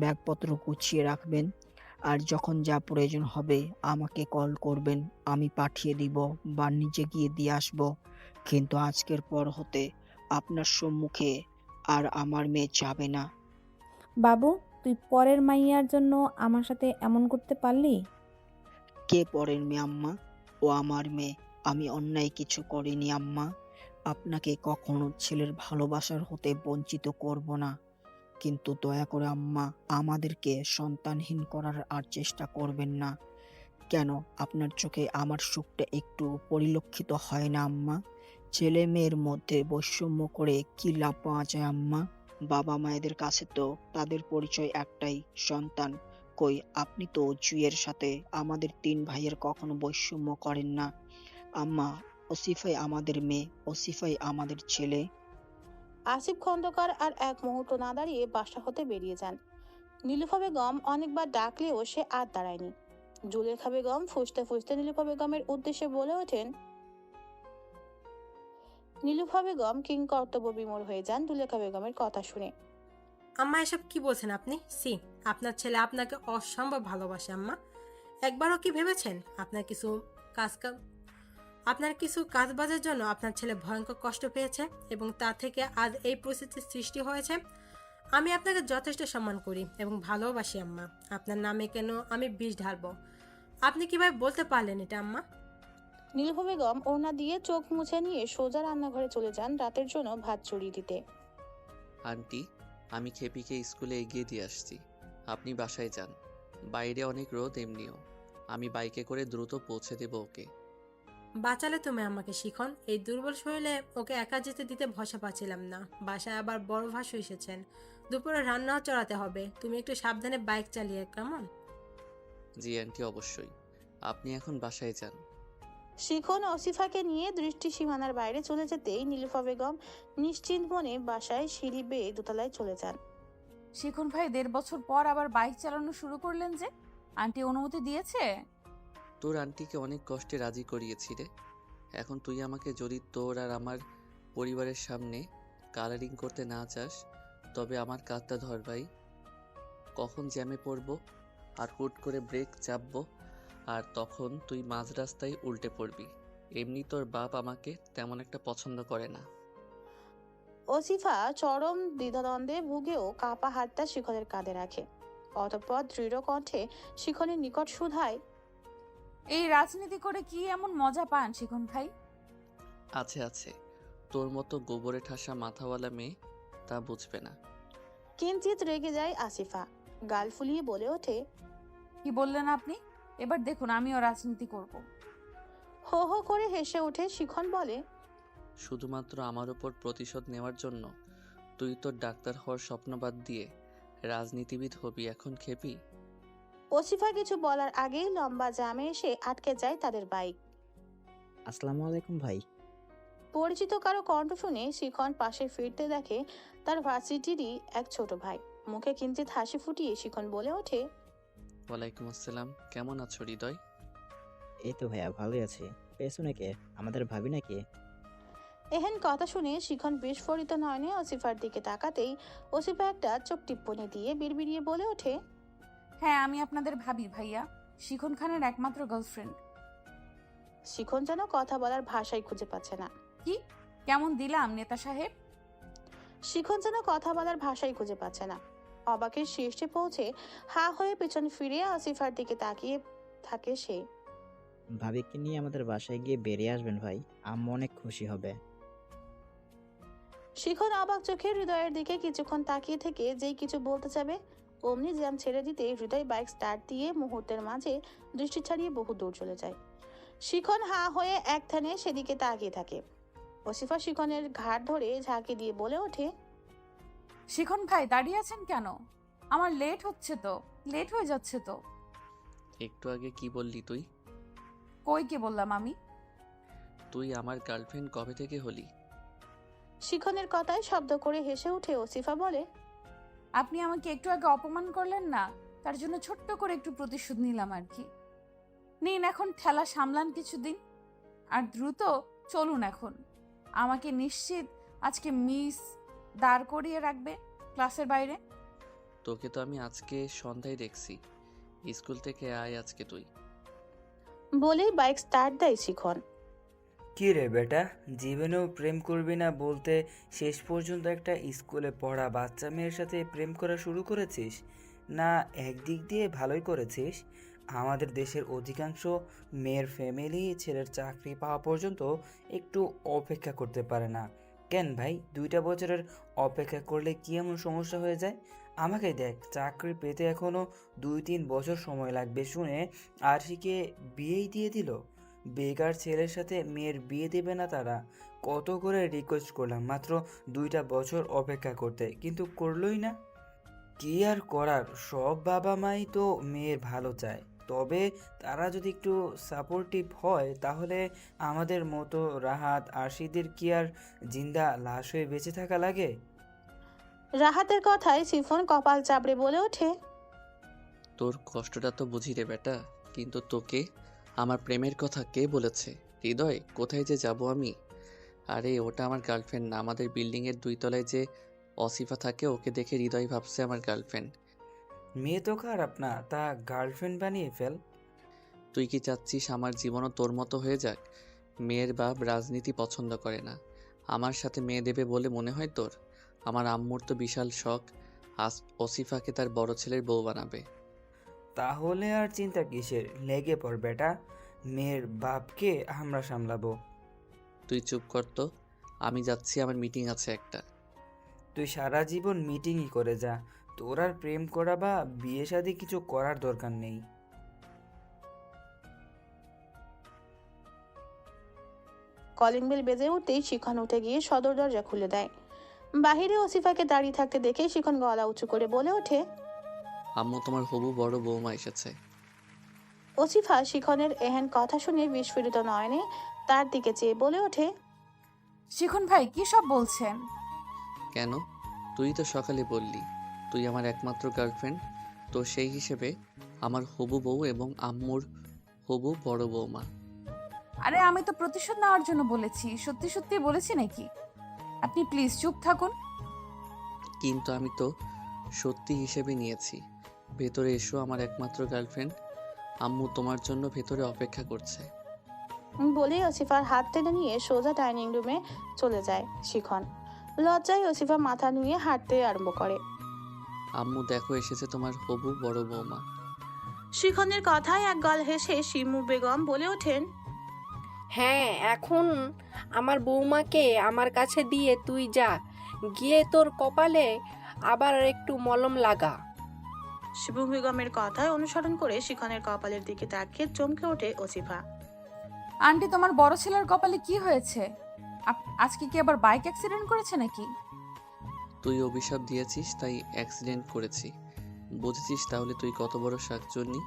Speaker 8: ব্যাগপত্র গুছিয়ে রাখবেন, আর যখন যা প্রয়োজন হবে আমাকে কল করবেন, আমি পাঠিয়ে দিব বা নিজে গিয়ে দিয়ে আসবো। কিন্তু আজকের পর হতে আপনার সম্মুখে আর আমার মেয়ে যাবে না।
Speaker 7: বাবু, তুই পরের মাইয়ার জন্য আমার সাথে এমন করতে পারলি?
Speaker 8: কে পরের মেয়ে আম্মা? ও আমার মেয়ে। আমি অন্যায় কিছু করিনি আম্মা। আপনাকে কখনো ছেলের ভালোবাসার হতে বঞ্চিত করব না। কিন্তু দয়া করে আম্মা আমাদেরকে সন্তানহীন করার আর চেষ্টা করবেন না। কেন আপনার চোখে আমার সুখটা একটু পরিলক্ষিত হয় না আম্মা? ছেলে মেয়ের মধ্যে বৈষম্য করে কি লাভ পাওয়া যায় আম্মা? বাবা মায়েদের কাছে তো তাদের পরিচয় একটাই, সন্তান। কই আপনি তো জুইয়ের সাথে আমাদের 3 ভাইয়ের কখনো বৈষম্য করেন না আম্মা। ওসিফাই আমাদের মেয়ে, ওসিফাই আমাদের ছেলে।
Speaker 3: আসিফ খন্দকার আর এক মুহূর্ত না দাঁড়িয়ে বাসা হতে বেরিয়ে যান। নীলুফা বেগম অনেকবার ডাকলেও সে আর দাঁড়ায়নি। জুলেখা বেগম ফুঁসতে ফুঁসতে নীলুফা বেগমের উদ্দেশ্যে বলে ওঠেন। নীলুফা বেগম কিংকর্তব্য বিমূঢ় হয়ে যান জুলেখা বেগমের কথা শুনে।
Speaker 5: আম্মা এসব কি বলছেন আপনি? আপনার ছেলে আপনাকে অসম্ভব ভালোবাসে আম্মা। একবারও কি ভেবেছেন আপনার কিছু কাজ বাজের জন্য আপনার ছেলে ভয়ঙ্কর কষ্ট পেয়েছে এবং তা থেকে আজ এই পরিস্থিতির সৃষ্টি হয়েছে? আমি আপনাকে যথেষ্ট সম্মান করি এবং ভালোবাসি আম্মা। আপনার নামে কেন আমি বিষ ঢালবো? আপনি কিভাবে বলতে পারলেন এটা আম্মা?
Speaker 3: নীলুফা বেগম ওড়না দিয়ে চোখ মুছে নিয়ে সোজা রান্নাঘরে চলে যান রাতের জন্য ভাত চড়িয়ে দিতে।
Speaker 1: আন্টি, আমি খেপিকে স্কুলে এগিয়ে দিয়ে আসছি। আপনি বাসায় যান। বাইরে অনেক রোদ এমনিও। আমি বাইকে করে দ্রুত পৌঁছে দেব ওকে।
Speaker 5: বাঁচালে তুমি আমাকে শিখন। এই দুর্বল শরীরে ওকে একা যেতে দিতে ভরসা পাচ্ছিলাম না। বাসায় আবার বড় ভাসু এসেছেন, দুপুরে রান্নাও চড়াতে হবে। তুমি একটু সাবধানে বাইক চালিয়ে, কেমন?
Speaker 1: জি আন্টি, অবশ্যই। আপনি এখন বাসায় যান।
Speaker 3: শিখন ওসিফাকে নিয়ে দৃষ্টি সীমানার বাইরে চলে যেতেই নীলুফা বেগম নিশ্চিন্ত মনে বাসায় সিঁড়ি বেয়ে দোতলায় চলে যান।
Speaker 2: শিখন ভাই 1.5 বছর পর আবার বাইক চালানো শুরু করলেন যে, আন্টি অনুমতি দিয়েছে?
Speaker 1: তোর আন্টিকে অনেক কষ্টে রাজি করিয়েছি রে। এখন তুই আমাকে যদি তোর আর আমার পরিবারের সামনে কালারিং করতে না চাস, তবে আমার কাঁধটা ধর ভাই। কখন জ্যামে পড়বো আর হুট করে ব্রেক চাপবো, আর তখন তুই মাঝ রাস্তায় উল্টে পড়বি। এমনি তোর বাপ আমাকে তেমন একটা পছন্দ করে না।
Speaker 3: ওসিফা চরম দ্বিধাদ্বন্দ্বে ভুগেও কাপা হাতটা শিখনের কাঁধে রাখে। অতঃপর দৃঢ় কণ্ঠে শিখনের নিকট শুধায়।
Speaker 2: এই রাজনীতি করে কি এমন মজা পান শিখন ভাই?
Speaker 1: আছে আছে, তোর মতো গোবরে ঠাসা মাথাওয়ালা মেয়ে তা বুঝবে না।
Speaker 3: কিঞ্চিত রেগে যায় আসিফা, গাল ফুলিয়ে বলে ওঠে।
Speaker 2: কি বললেন আপনি? এবার দেখুন আমিও রাজনীতি করব।
Speaker 3: হো হো করে হেসে উঠে শিখন বলে।
Speaker 1: শুধুমাত্র আমার ওপর প্রতিশোধ নেওয়ার জন্য তুই তোর ডাক্তার হওয়ার স্বপ্ন বাদ দিয়ে রাজনীতিবিদ হবি এখন খেপি?
Speaker 3: ওসিফা কিছু বলার আগেই লম্বা জামে এসে আটকে যায় তাদের বাইক।
Speaker 10: আসসালামু আলাইকুম ভাই।
Speaker 3: পরিচিত কারো কণ্ঠ শুনে শিখন পাশে ফিরতে দেখে তার ভার্সিটিরই এক ছোট ভাই। মুখে কিঞ্চিত হাসি ফুটিয়ে শিখন বলে ওঠে।
Speaker 1: ওয়ালাইকুম আসসালাম, কেমন আছো হৃদয়?
Speaker 10: এই তো ভাইয়া ভালোই আছে। পেছনে কে? আমাদের ভাবি নাকি?
Speaker 3: এহেন কথা শুনে শিখন বিস্ফোরিত নয়নে ওসিফার দিকে তাকাতেই ওসিফা একটা চোখ টিপ্পনি দিয়ে বিড়বিড়িয়ে বলে ওঠে।
Speaker 2: হ্যাঁ, আমি আপনাদের ভাবি ভাইয়া, শিখন খানের একমাত্র গার্লফ্রেন্ড।
Speaker 3: শিখন যেন কথা বলার ভাষাই খুঁজে পাচ্ছে না।
Speaker 2: কি কেমন দিলাম নেতা সাহেব?
Speaker 3: শিখন যেন কথা বলার ভাষাই খুঁজে পাচ্ছে না। অবাকের শীর্ষে পৌঁছে হা হয়ে পেছন ফিরে আসিফার দিকে তাকিয়ে থাকে সে।
Speaker 10: ভাবিকে নিয়ে আমাদের বাসায় গিয়ে বেরিয়ে আসবেন ভাই, আম্মু অনেক খুশি হবে।
Speaker 3: শিখন অবাক চোখে হৃদয়ের দিকে কিছুক্ষণ তাকিয়ে থেকে যেই কিছু বলতে যাবে অমনি জ্যাম ছেড়ে দিতে হৃদয় বাইক স্টার্ট দিয়ে মুহূর্তের মাঝে দৃষ্টি ছাড়িয়ে বহু দূর চলে যায়। শিখন হা হয়ে এক ধ্যানে সেদিকে তাকিয়ে থাকে। ওসিফা শিখনের ঘাট ধরে ঝাঁকি দিয়ে বলে ওঠে।
Speaker 2: শিখন ভাই দাঁড়িয়ে আছেন কেন? আমার লেট হচ্ছে তো, লেট হয়ে যাচ্ছে তো।
Speaker 1: একটু আগে কি বললি তুই?
Speaker 2: কই কি বললাম আমি?
Speaker 1: তুই আমার গার্লফ্রেন্ড কবে থেকে হলি?
Speaker 3: শিখনের কথায় শব্দ করে হেসে উঠে ওসিফা বলে।
Speaker 2: আপনি আমাকে একটু আগে অপমান করলেন না, তার জন্য ছোট্ট করে একটু প্রতিশোধ নিলাম আর কি। নিন এখন ঠেলা সামলান কিছুদিন, আর দ্রুত চলুন এখন। আমাকে নিশ্চিত আজকে মিস দাঁড় করিয়ে রাখবে ক্লাসের বাইরে।
Speaker 1: তোকে তো আমি আজকে সন্ধ্যায় দেখছি। স্কুল থেকে আয় আজকে তুই।
Speaker 3: বলেই বাইক স্টার্ট দেয় শিখন।
Speaker 11: কি রে বেটা, জীবনেও প্রেম করবি না বলতে শেষ পর্যন্ত একটা স্কুলে পড়া বাচ্চা মেয়ের সাথে প্রেম করা শুরু করেছিস? না, একদিক দিয়ে ভালোই করেছিস। আমাদের দেশের অধিকাংশ মেয়ের ফ্যামিলি ছেলের চাকরি পাওয়া পর্যন্ত একটু অপেক্ষা করতে পারে না। কেন ভাই, 2টা বছরের অপেক্ষা করলে কি এমন সমস্যা হয়ে যায়? আমাকে দেখ, চাকরি পেতে এখনও 2-3 বছর সময় লাগবে শুনে আরশিকে বিয়েই দিয়ে দিল। বেকার ছেলের সাথে মেয়ের বিয়ে দেবে না তারা? কত করে রিকোয়েস্ট করলাম মাত্র 2টা বছর অপেক্ষা করতে, কিন্তু করলোই না। কি আর করার, সব বাবা মাই তো মেয়ের ভালো চায়, তবে তারা যদি একটু সাপোর্টিভ হয় তাহলে আমাদের মতো রাহাত আরশিদের কি আর জিন্দা লাশ হয়ে বেঁচে থাকা লাগে?
Speaker 3: রাহাতের কথায় শিফন কপাল চাপড়ে বলে ওঠে,
Speaker 1: তোর কষ্টটা তো বুঝি রে বেটা, কিন্তু তোকে আমার প্রেমের কথা কে বলেছে? হৃদয়, কোথায় যে যাব আমি? আরে ওটা আমার গার্লফ্রেন্ড না, আমাদের বিল্ডিংয়ের 2 তলায় যে অসিফা থাকে ওকে দেখে হৃদয় ভাবছে আমার গার্লফ্রেন্ড।
Speaker 11: মেয়ে তো খারাপ না, তা গার্লফ্রেন্ড বানিয়ে ফেল।
Speaker 1: তুই কি চাচ্ছিস আমার জীবনও তোর মতো হয়ে যাক? মেয়ের বাপ রাজনীতি পছন্দ করে না, আমার সাথে মেয়ে দেবে বলে মনে হয় তোর? আমার আম্মুর তো বিশাল শখ অসিফাকে তার বড় ছেলের বউ বানাবে।
Speaker 11: তাহলে আর চিন্তা কিসের, লেগে পড় বেটা, মেয়ের বাপকে আমরা সামলাবো।
Speaker 1: তুই চুপ কর তো, আমি যাচ্ছি, আমার মিটিং আছে একটা।
Speaker 11: তুই সারা জীবন মিটিংই করে যা, তোর আর প্রেম করা বা বিয়ে শাদী কিছু করার দরকার নেই।
Speaker 3: কলিং বেল বেজে উঠতেই শিখন উঠে গিয়ে সদর দরজা খুলে দেয়। বাহিরে ওসিফাকে দাঁড়িয়ে থাকতে দেখে শিখন গলা উঁচু করে বলে ওঠে,
Speaker 1: আম্মু, তোমার হবু বড় বৌমা এসেছে।
Speaker 3: ওসিফা শিখনের এহেন কথা শুনে বিস্ফোরিত নয়নে তার দিকে চেয়ে বলে ওঠে,
Speaker 2: শিখন ভাই কি সব বলছেন?
Speaker 1: কেন? তুই তো সকালে বললি তুই আমার একমাত্র গার্লফ্রেন্ড, তো সেই হিসেবে আমার হবু বউ এবং আম্মুর হবু বড় বৌমা।
Speaker 2: আরে আমি তো প্রতিশোধ নেওয়ার জন্য বলেছি, সত্যি সত্যি বলেছি নাকি? আপনি প্লিজ চুপ থাকুন।
Speaker 1: কিন্তু আমি তো সত্যি হিসেবে নিয়েছি। ভেতরে এসো আমার একমাত্র গার্লফ্রেন্ড, আম্মু তোমার জন্য ভেতরে অপেক্ষা করছে।
Speaker 3: বলে ওসিফার হাত টেনে নিয়ে সোজা ডাইনিং রুমে চলে যায় শিখন। লজ্জায় ওসিফা মাথা নুয়ে হাঁটতে আরম্ভ করে।
Speaker 1: আম্মু দেখো, এসেছে তোমার হবু বড় বৌমা।
Speaker 3: শিখনের কথায় এক গল হেসে শিমু বেগম বলে ওঠেন,
Speaker 4: হ্যাঁ, এখন আমার বৌমাকে আমার কাছে দিয়ে তুই যা, গিয়ে তোর কপালে আবার একটু মলম লাগা।
Speaker 3: শিবু বেগমের কথায় অনুসরণ করে শিখনের কপালের দিকে তাকিয়ে চমকে ওঠে ওসিফা।
Speaker 2: আন্টি, তোমার বড় ছেলের কপালে কি হয়েছে? আজকে কি আবার বাইক অ্যাক্সিডেন্ট করেছে নাকি?
Speaker 1: তুই অভিশাপ দিয়েছিস তাই অ্যাক্সিডেন্ট করেছি, বুঝেছিস তাহলে তুই কত বড় শাকচুন্নি।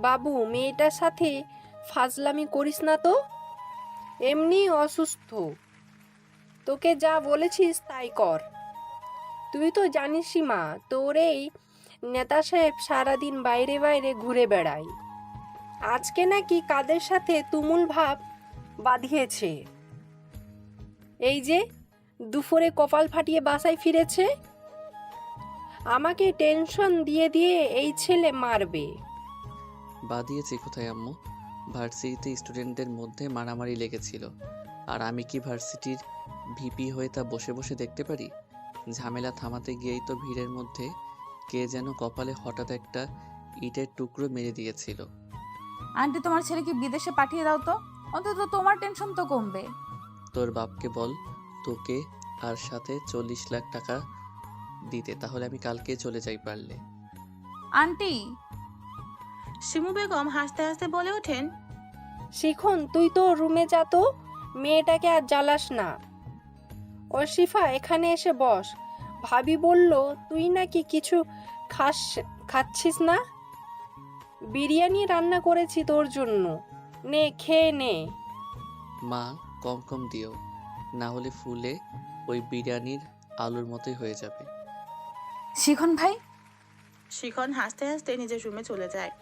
Speaker 4: বাবু, মেয়েটার সাথে ফাজলামি করিস না তো, এমনি অসুস্থ, তোকে যা বলেছিস তাই কর। তুই তো জানিসই মা, তোর এই নেতা সাহেব সারাদিন বাইরে বাইরে ঘুরে বেড়ায়, আজকে নাকি কাদের সাথে তুমুল ভাব বাঁধিয়েছে, এই যে দুপুরে কপাল ফাটিয়ে বাসায় ফিরেছে। আমাকে টেনশন দিয়ে দিয়ে এই ছেলে মারবে।
Speaker 1: বাদিয়েছি কোথায় আম্মু? ভার্সিটিতে স্টুডেন্টদের মধ্যে মারামারি লেগেছিল, আর আমি কি ভার্সিটির ভিপি হয়ে তা বসে বসে দেখতে পারি? ঝামেলা থামাতে গিয়েই তো ভিড়ের মধ্যে কে যেন কপালে হঠাৎ একটা ইটের টুকরো মেরে দিয়েছিল।
Speaker 2: আন্টি, তোমার ছেলেকে বিদেশে পাঠিয়ে দাও তো, অন্তত তোমার টেনশন তো কমবে।
Speaker 1: তোর বাপকে বল তোকে আর সাথে 40 লাখ টাকা দিতে, তাহলে আমি কালকে চলে যাই পারলে।
Speaker 2: আন্টি,
Speaker 3: শিমু বেগম হাসতে হাসতে বলে ওঠেন,
Speaker 4: শিখন, তুই তো রুমে যা তো, মেয়েটাকে আর জ্বালাস না। অসিফা, এখানে এসে বস। ভাবি বলল তুই নাকি কিছু খাচ্ছিস না, বিরিয়ানি রান্না করেছি তোর জন্য, নে খেয়ে নে।
Speaker 1: মা, কম কম দিও, না হলে ফুলে ওই বিরিয়ানির আলুর মতোই হয়ে যাবে।
Speaker 2: শিখন ভাই।
Speaker 3: শিখন হাসতে হাসতে নিজের রুমে চলে যায়।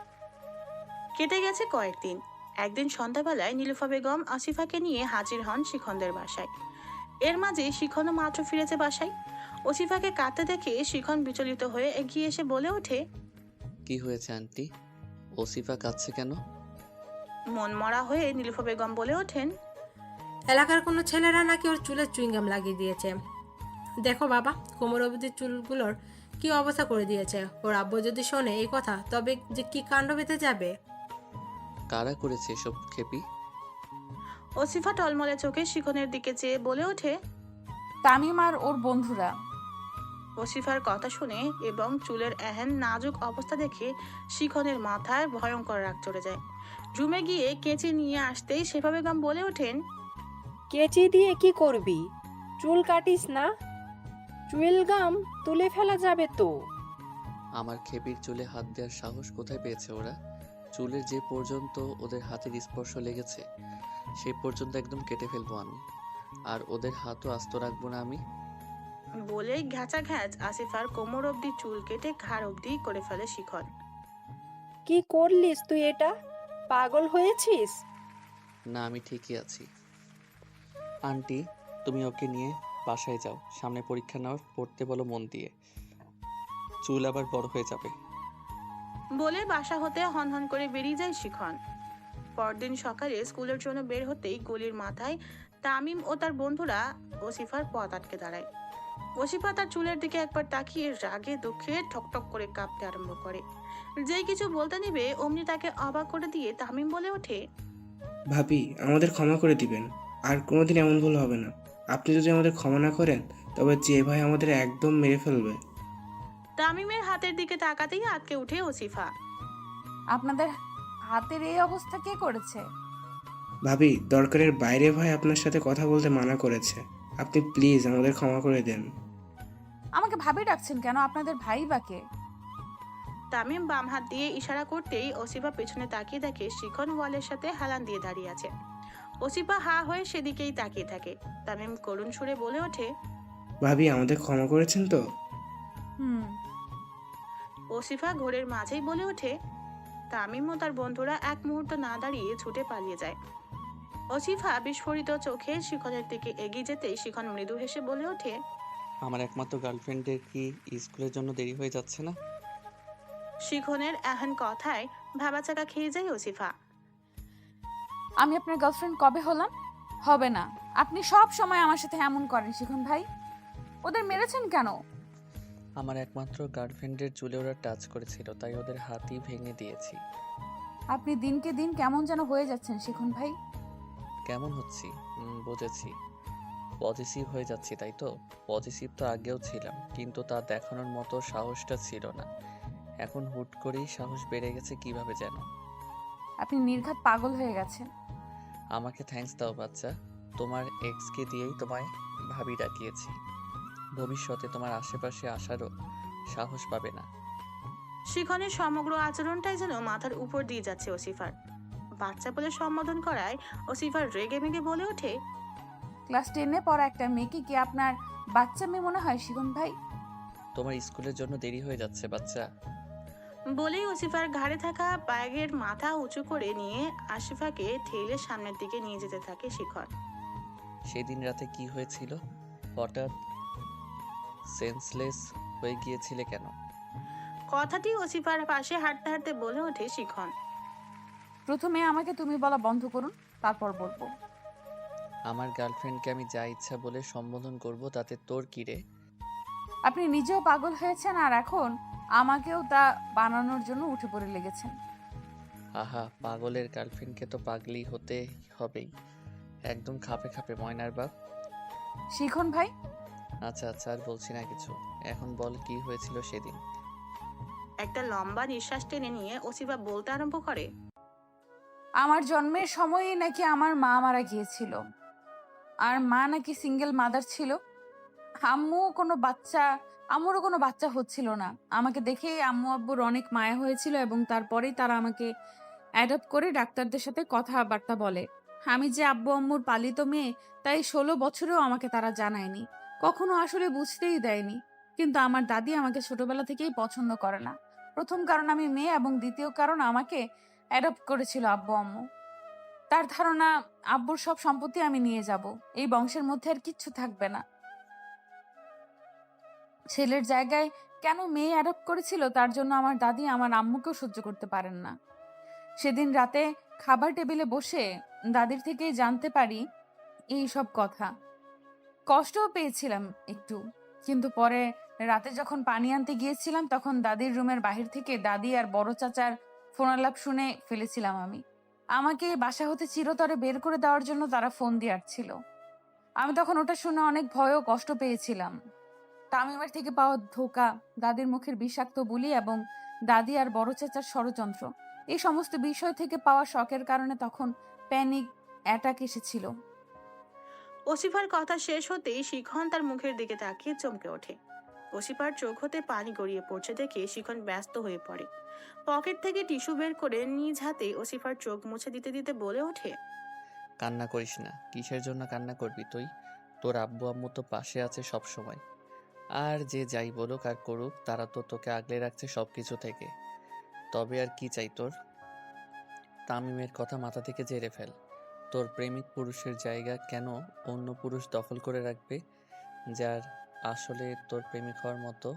Speaker 3: কেটে গেছে কয়েকদিন। একদিন সন্ধ্যাবেলায় নীলুফা বেগম আসিফাকে নিয়ে হাজির হন শিখনদের বাসায়। এর মাঝে শিখনও মাত্র ফিরেছে বাসায়। ওসিফাকে কাঁদতে দেখে শিখন বিচলিত হয়ে এগিয়ে এসে বলে ওঠে,
Speaker 1: কি হয়েছে আন্টি? ওসিফা কাঁদছে কেন?
Speaker 3: মনমরা হয়ে নীলুফা বেগম বলে ওঠেন,
Speaker 5: এলাকার কোনো ছেলেরা নাকি ওর চুলের চুইংগাম লাগিয়ে দিয়েছে। দেখো বাবা, কোমর অবধি চুলগুলোর কি অবস্থা করে দিয়েছে। ওর আব্বু যদি শোনে এই কথা তবে যে কি কাণ্ড বেঁধে যাবে।
Speaker 1: কারা করেছে এসব খেপি?
Speaker 3: ওসিফা টলমলে চোখে শিখনের দিকে চেয়ে বলে ওঠে।
Speaker 2: তামিম আর ওর বন্ধুরা।
Speaker 3: ওসিফার কথা শুনে এবং চুলের এহেন নাজুক অবস্থা দেখে শিখনের মাথায় ভয়ঙ্কর রাগ চড়ে যায়। রুমে গিয়ে কেঁচি নিয়ে আসতেই শেফা বেগম বলে ওঠেন।
Speaker 4: কেচি দিয়ে কি করবি? চুল কাটিস না? চুইলগাম তুলে ফেলা যাবে তো।
Speaker 1: আমার খেপির চুলে হাত দেওয়ার সাহস কোথায় পেয়েছে ওরা? চুলের যে পর্যন্ত ওদের হাতের স্পর্শ লেগেছে সেই পর্যন্ত একদম কেটে ফেলবো আমি, আর ওদের হাতও আস্ত রাখবো না আমি।
Speaker 3: বলে ঘ্যাচা ঘ্যাচ আসিফার কোমর অবধি চুল কেটে ঘাড় অবধি করে ফেলে শিখন।
Speaker 4: কি করলিস তুই এটা? পাগল হয়েছিস?
Speaker 1: না, আমি ঠিকই আছি। আন্টি, তুমি ওকে নিয়ে বাসায় যাও, সামনে পরীক্ষা নাও, পড়তে বলো মন দিয়ে, চুল আবার বড় হয়ে যাবে।
Speaker 3: বলে বাসা হতে হনহন করে বেরিয়ে যায় শিখন। পরদিন সকালে স্কুলের জন্য বের হতেই গলির মাথায় তামিম ও তার বন্ধুরা ওসিফার পথ আটকে দাঁড়ায়। ওসিফা তার চুলের দিকে একবার তাকিয়ে রাগে দুঃখে ঠকঠক করে কাঁপতে আরম্ভ করে। যেই কিছু বলতে নিবে অমনি তাকে অবাক করে দিয়ে তামিম বলে ওঠে।
Speaker 6: ভাবি, আমাদের ক্ষমা করে দিবেন, আর কোনোদিন এমন ভুল হবে না। আপনি যদি আমাদের ক্ষমা না করেন তবে যে ভাই আমাদের একদম মেরে ফেলবে।
Speaker 3: তামিমের হাতের দিকে তাকাতেই আটকে উঠে ওসিফা।
Speaker 2: আপনাদের হাতের এই অবস্থা কে করেছে?
Speaker 6: ভাবি, দরকারের বাইরে ভাই আপনার সাথে কথা বলতে মানা করেছে। আপনি প্লিজ আমাদের ক্ষমা করে দেন।
Speaker 2: আমাকে ভাবি ডাকছেন কেন? আপনাদের ভাই বাকে?
Speaker 3: তামিম বাম হাত দিয়ে ইশারা করতেই ওসিফা পেছনে তাকিয়ে দেখে শিখন ওয়ালের সাথে হেলান দিয়ে দাঁড়িয়ে আছে। ওসিফা হা হয়ে সেদিকেই তাকিয়ে থাকে। তামিম করুণ সুরে বলে ওঠে।
Speaker 6: ভাবি, আমাদের ক্ষমা করেছেন তো?
Speaker 2: হুম।
Speaker 3: ওসিফা ঘোরের মাঝেই বলে ওঠে। তামিম ও তার বন্ধুরা এক মুহূর্ত না দাঁড়িয়ে ছুটে পালিয়ে যায়। ওসিফা বিস্ফোরিত চোখে শিখনের দিকে এগিয়ে যেতেই শিখন মৃদু হেসে বলে ওঠে।
Speaker 1: আমার একমাত্র গার্লফ্রেন্ডের কি স্কুলের জন্য দেরি হয়ে যাচ্ছে না?
Speaker 3: শিখনের এহেন কথায় ভাবাচাকা খেয়ে যায় ওসিফা।
Speaker 2: আমি আপনার গার্লফ্রেন্ড কবে হলাম? হবে না। আপনি সব সময় আমার সাথে এমন করেন শিখন ভাই। ওদের মেরেছেন কেন?
Speaker 1: আমার একমাত্র গার্লফ্রেন্ডের চুলে ওরা টাচ করেছিল, তাই ওদের হাতই ভেঙে দিয়েছি।
Speaker 2: আপনি দিনকে দিন কেমন যেন হয়ে যাচ্ছেন শিখন ভাই।
Speaker 1: কেমন হচ্ছি? বুঝেছি, পজিটিভ হয়ে যাচ্ছি, তাই তো? পজিটিভ তো আগেও ছিলাম, কিন্তু তা দেখানোর মতো সাহসটা ছিল না। এখন হুট করেই সাহস বেড়ে গেছে কিভাবে যেন।
Speaker 2: আপনি নির্ঘাত পাগল হয়ে গেছেন।
Speaker 1: আমাকে থ্যাঙ্কস দাও বাচ্চা, তোমার এক্সকে দিয়েই তোমায় ভাবি ডাকিয়েছি। ভবিষ্যতে তোমার আশেপাশে আসারও সাহস পাবে না।
Speaker 3: শিখনের সমগ্র আচরণটাই যেন মাথার উপর দিয়ে যাচ্ছে ওসিফার। বাচ্চা বলে সম্বোধন করায় ওসিফার রেগে মেগে বলে ওঠে।
Speaker 2: ক্লাস 10-এ পড়া একটা মেয়েকে কি আপনার বাচ্চা মেয়ে মনে হয় শিখন ভাই?
Speaker 1: তোমার স্কুলের জন্য দেরি হয়ে যাচ্ছে বাচ্চা।
Speaker 3: বলেই ওসিফার ঘাড়ে থাকা ব্যাগের মাথা উঁচু করে নিয়ে আশিফাকে ঠেলে সামনের দিকে নিয়ে যেতে থাকে শিখন।
Speaker 1: সেদিন রাতে কি হয়েছিল? হঠাৎ সেন্সলেস হয়ে গিয়েছিলে কেন?
Speaker 3: কথাটি ওসিফার পাশে হাঁটতে হাঁটতে বলে ওঠে শিখন।
Speaker 2: প্রথমে আমাকে তুমি বলা বন্ধ করুন, তারপর বলবো।
Speaker 1: আমার গার্লফ্রেন্ডকে আমি যা ইচ্ছা বলে সম্বোধন করব, তাতে তোর কি রে?
Speaker 2: আপনি নিজেও পাগল হয়েছেন আর এখন আমাকেও তা বানানোর জন্য উঠে পড়ে লেগেছেন।
Speaker 1: আহা, পাগলের গার্লফ্রেন্ডকে তো পাগলি হতে হবেই। একদম খাপে খাপে ময়নার বাপ।
Speaker 2: শিখন ভাই,
Speaker 1: আচ্ছা আচ্ছা, আর বলছি না কিছু। এখন বল কি হয়েছিল সেদিন।
Speaker 3: একটা লম্বা নিঃশ্বাস টেনে নিয়ে ওসিফা বলতে আরম্ভ করে।
Speaker 2: আমার জন্মের সময়ই নাকি আমার মা মারা গিয়েছিল, আর মা নাকি সিঙ্গেল মাদার ছিল। আম্মুরও কোনো বাচ্চা হচ্ছিল না। আমাকে দেখেই আম্মু আব্বুর অনেক মায়া হয়েছিল এবং তারপরেই তারা আমাকে অ্যাডপ্ট করে ডাক্তারদের সাথে কথাবার্তা বলে। আমি যে আব্বু আম্মুর পালিত মেয়ে তাই 16 বছরেও আমাকে তারা জানায়নি, কখনো আসলে বুঝতেই দেয়নি। কিন্তু আমার দাদি আমাকে ছোটবেলা থেকেই পছন্দ করে না। প্রথম কারণ আমি মেয়ে, এবং দ্বিতীয় কারণ আমাকে অ্যাডপ্ট করেছিল আব্বু আম্মু। তার ধারণা আব্বুর সব সম্পত্তি আমি নিয়ে যাব, এই বংশের মধ্যে আর কিচ্ছু থাকবে না। ছেলের জায়গায় কেন মেয়ে অ্যাডপ্ট করেছিল তার জন্য আমার দাদি আমার আম্মুকেও সহ্য করতে পারেন না। সেদিন রাতে খাবার টেবিলে বসে দাদির থেকেই জানতে পারি এই সব কথা। কষ্টও পেয়েছিলাম একটু, কিন্তু পরে রাতে যখন পানি আনতে গিয়েছিলাম তখন দাদির রুমের বাহির থেকে দাদি আর বড় চাচার ফোনালাপ শুনে ফেলেছিলাম আমি। আমাকে বাসা হতে চিরতরে বের করে দেওয়ার জন্য তারা ফোন দিয়ে আসছিল। আমি তখন ওটা শুনে অনেক ভয় ও কষ্ট পেয়েছিলাম। তামিমের থেকে পাওয়া ধোঁকা, দাদির মুখের বিষাক্ত বুলি এবং দাদি আর বড় চাচার ষড়যন্ত্র, এই সমস্ত বিষয় থেকে পাওয়া শকের কারণে তখন প্যানিক অ্যাটাক এসেছিল।
Speaker 3: ওসিফার কথা শেষ হতেই শিখন তার মুখের দিকে তাকিয়ে চমকে ওঠে। ওসিফার চোখ হতে পানি গড়িয়ে পড়ছে দেখে শিখন ব্যস্ত হয়ে পড়ে। পকেট থেকে টিস্যু বের করে নিজ হাতে ওসিফার চোখ মুছে দিতে দিতে বলে ওঠে,
Speaker 1: কান্না করিস না। কিসের জন্য কান্না করবি তুই? তোর আব্বু আম্মু তো পাশে আছে সব সময়। আর যে যাই বলুক আর করুক, তারা তো তোকে আগলে রাখছে সব কিছু থেকে। তবে আর কি চাই তোর? তামিমের কথা মাথা থেকে ঝেড়ে ফেল। তোর প্রেমিক পুরুষের জায়গা কেন অন্য পুরুষ দখল করে রাখবে, যার আসলে তোর প্রেমিক হওয়ার মতো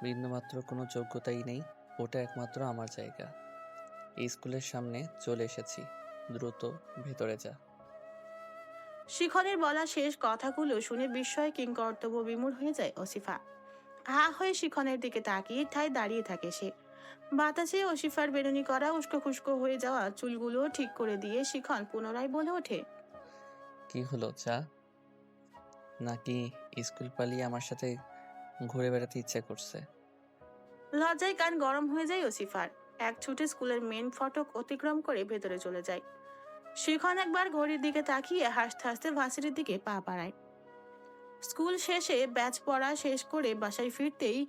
Speaker 1: বিন্দুমাত্র কোনো যোগ্যতাই নেই? ওটা একমাত্র আমার জায়গা। এই স্কুলের সামনে চলে এসেছি, দ্রুত ভেতরে যা।
Speaker 3: শিখনের বলা শেষ কথাগুলো শুনে বিস্ময় কিংকর্তব্য বিমূঢ় হয়ে যায় ওসিফা। হা হয়ে শিখনের দিকে তাকিয়ে ঠায় দাঁড়িয়ে থাকে সে। বাতাসে ওসিফার বেরুনি করা উস্কো খুস্কো হয়ে যাওয়া চুলগুলো ঠিক করে দিয়ে শিখন পুনরায় বলে ওঠে,
Speaker 1: কি হলো, চা? নাকি স্কুল পালিয়ে আমার সাথে ঘুরে বেড়াতে ইচ্ছে করছে?
Speaker 3: লজ্জায় কান গরম হয়ে যায় ওসিফার। এক ছুটে স্কুলের মেন ফটক অতিক্রম করে ভেতরে চলে যায়। শিখন একবার ঘড়ির দিকে তাকিয়ে হাসতে হাসতে ভার্সিটির দিকে পা বাড়ায়। স্কুল শেষে ব্যাচ পড়া শেষ করে বাসায় ফিরতেই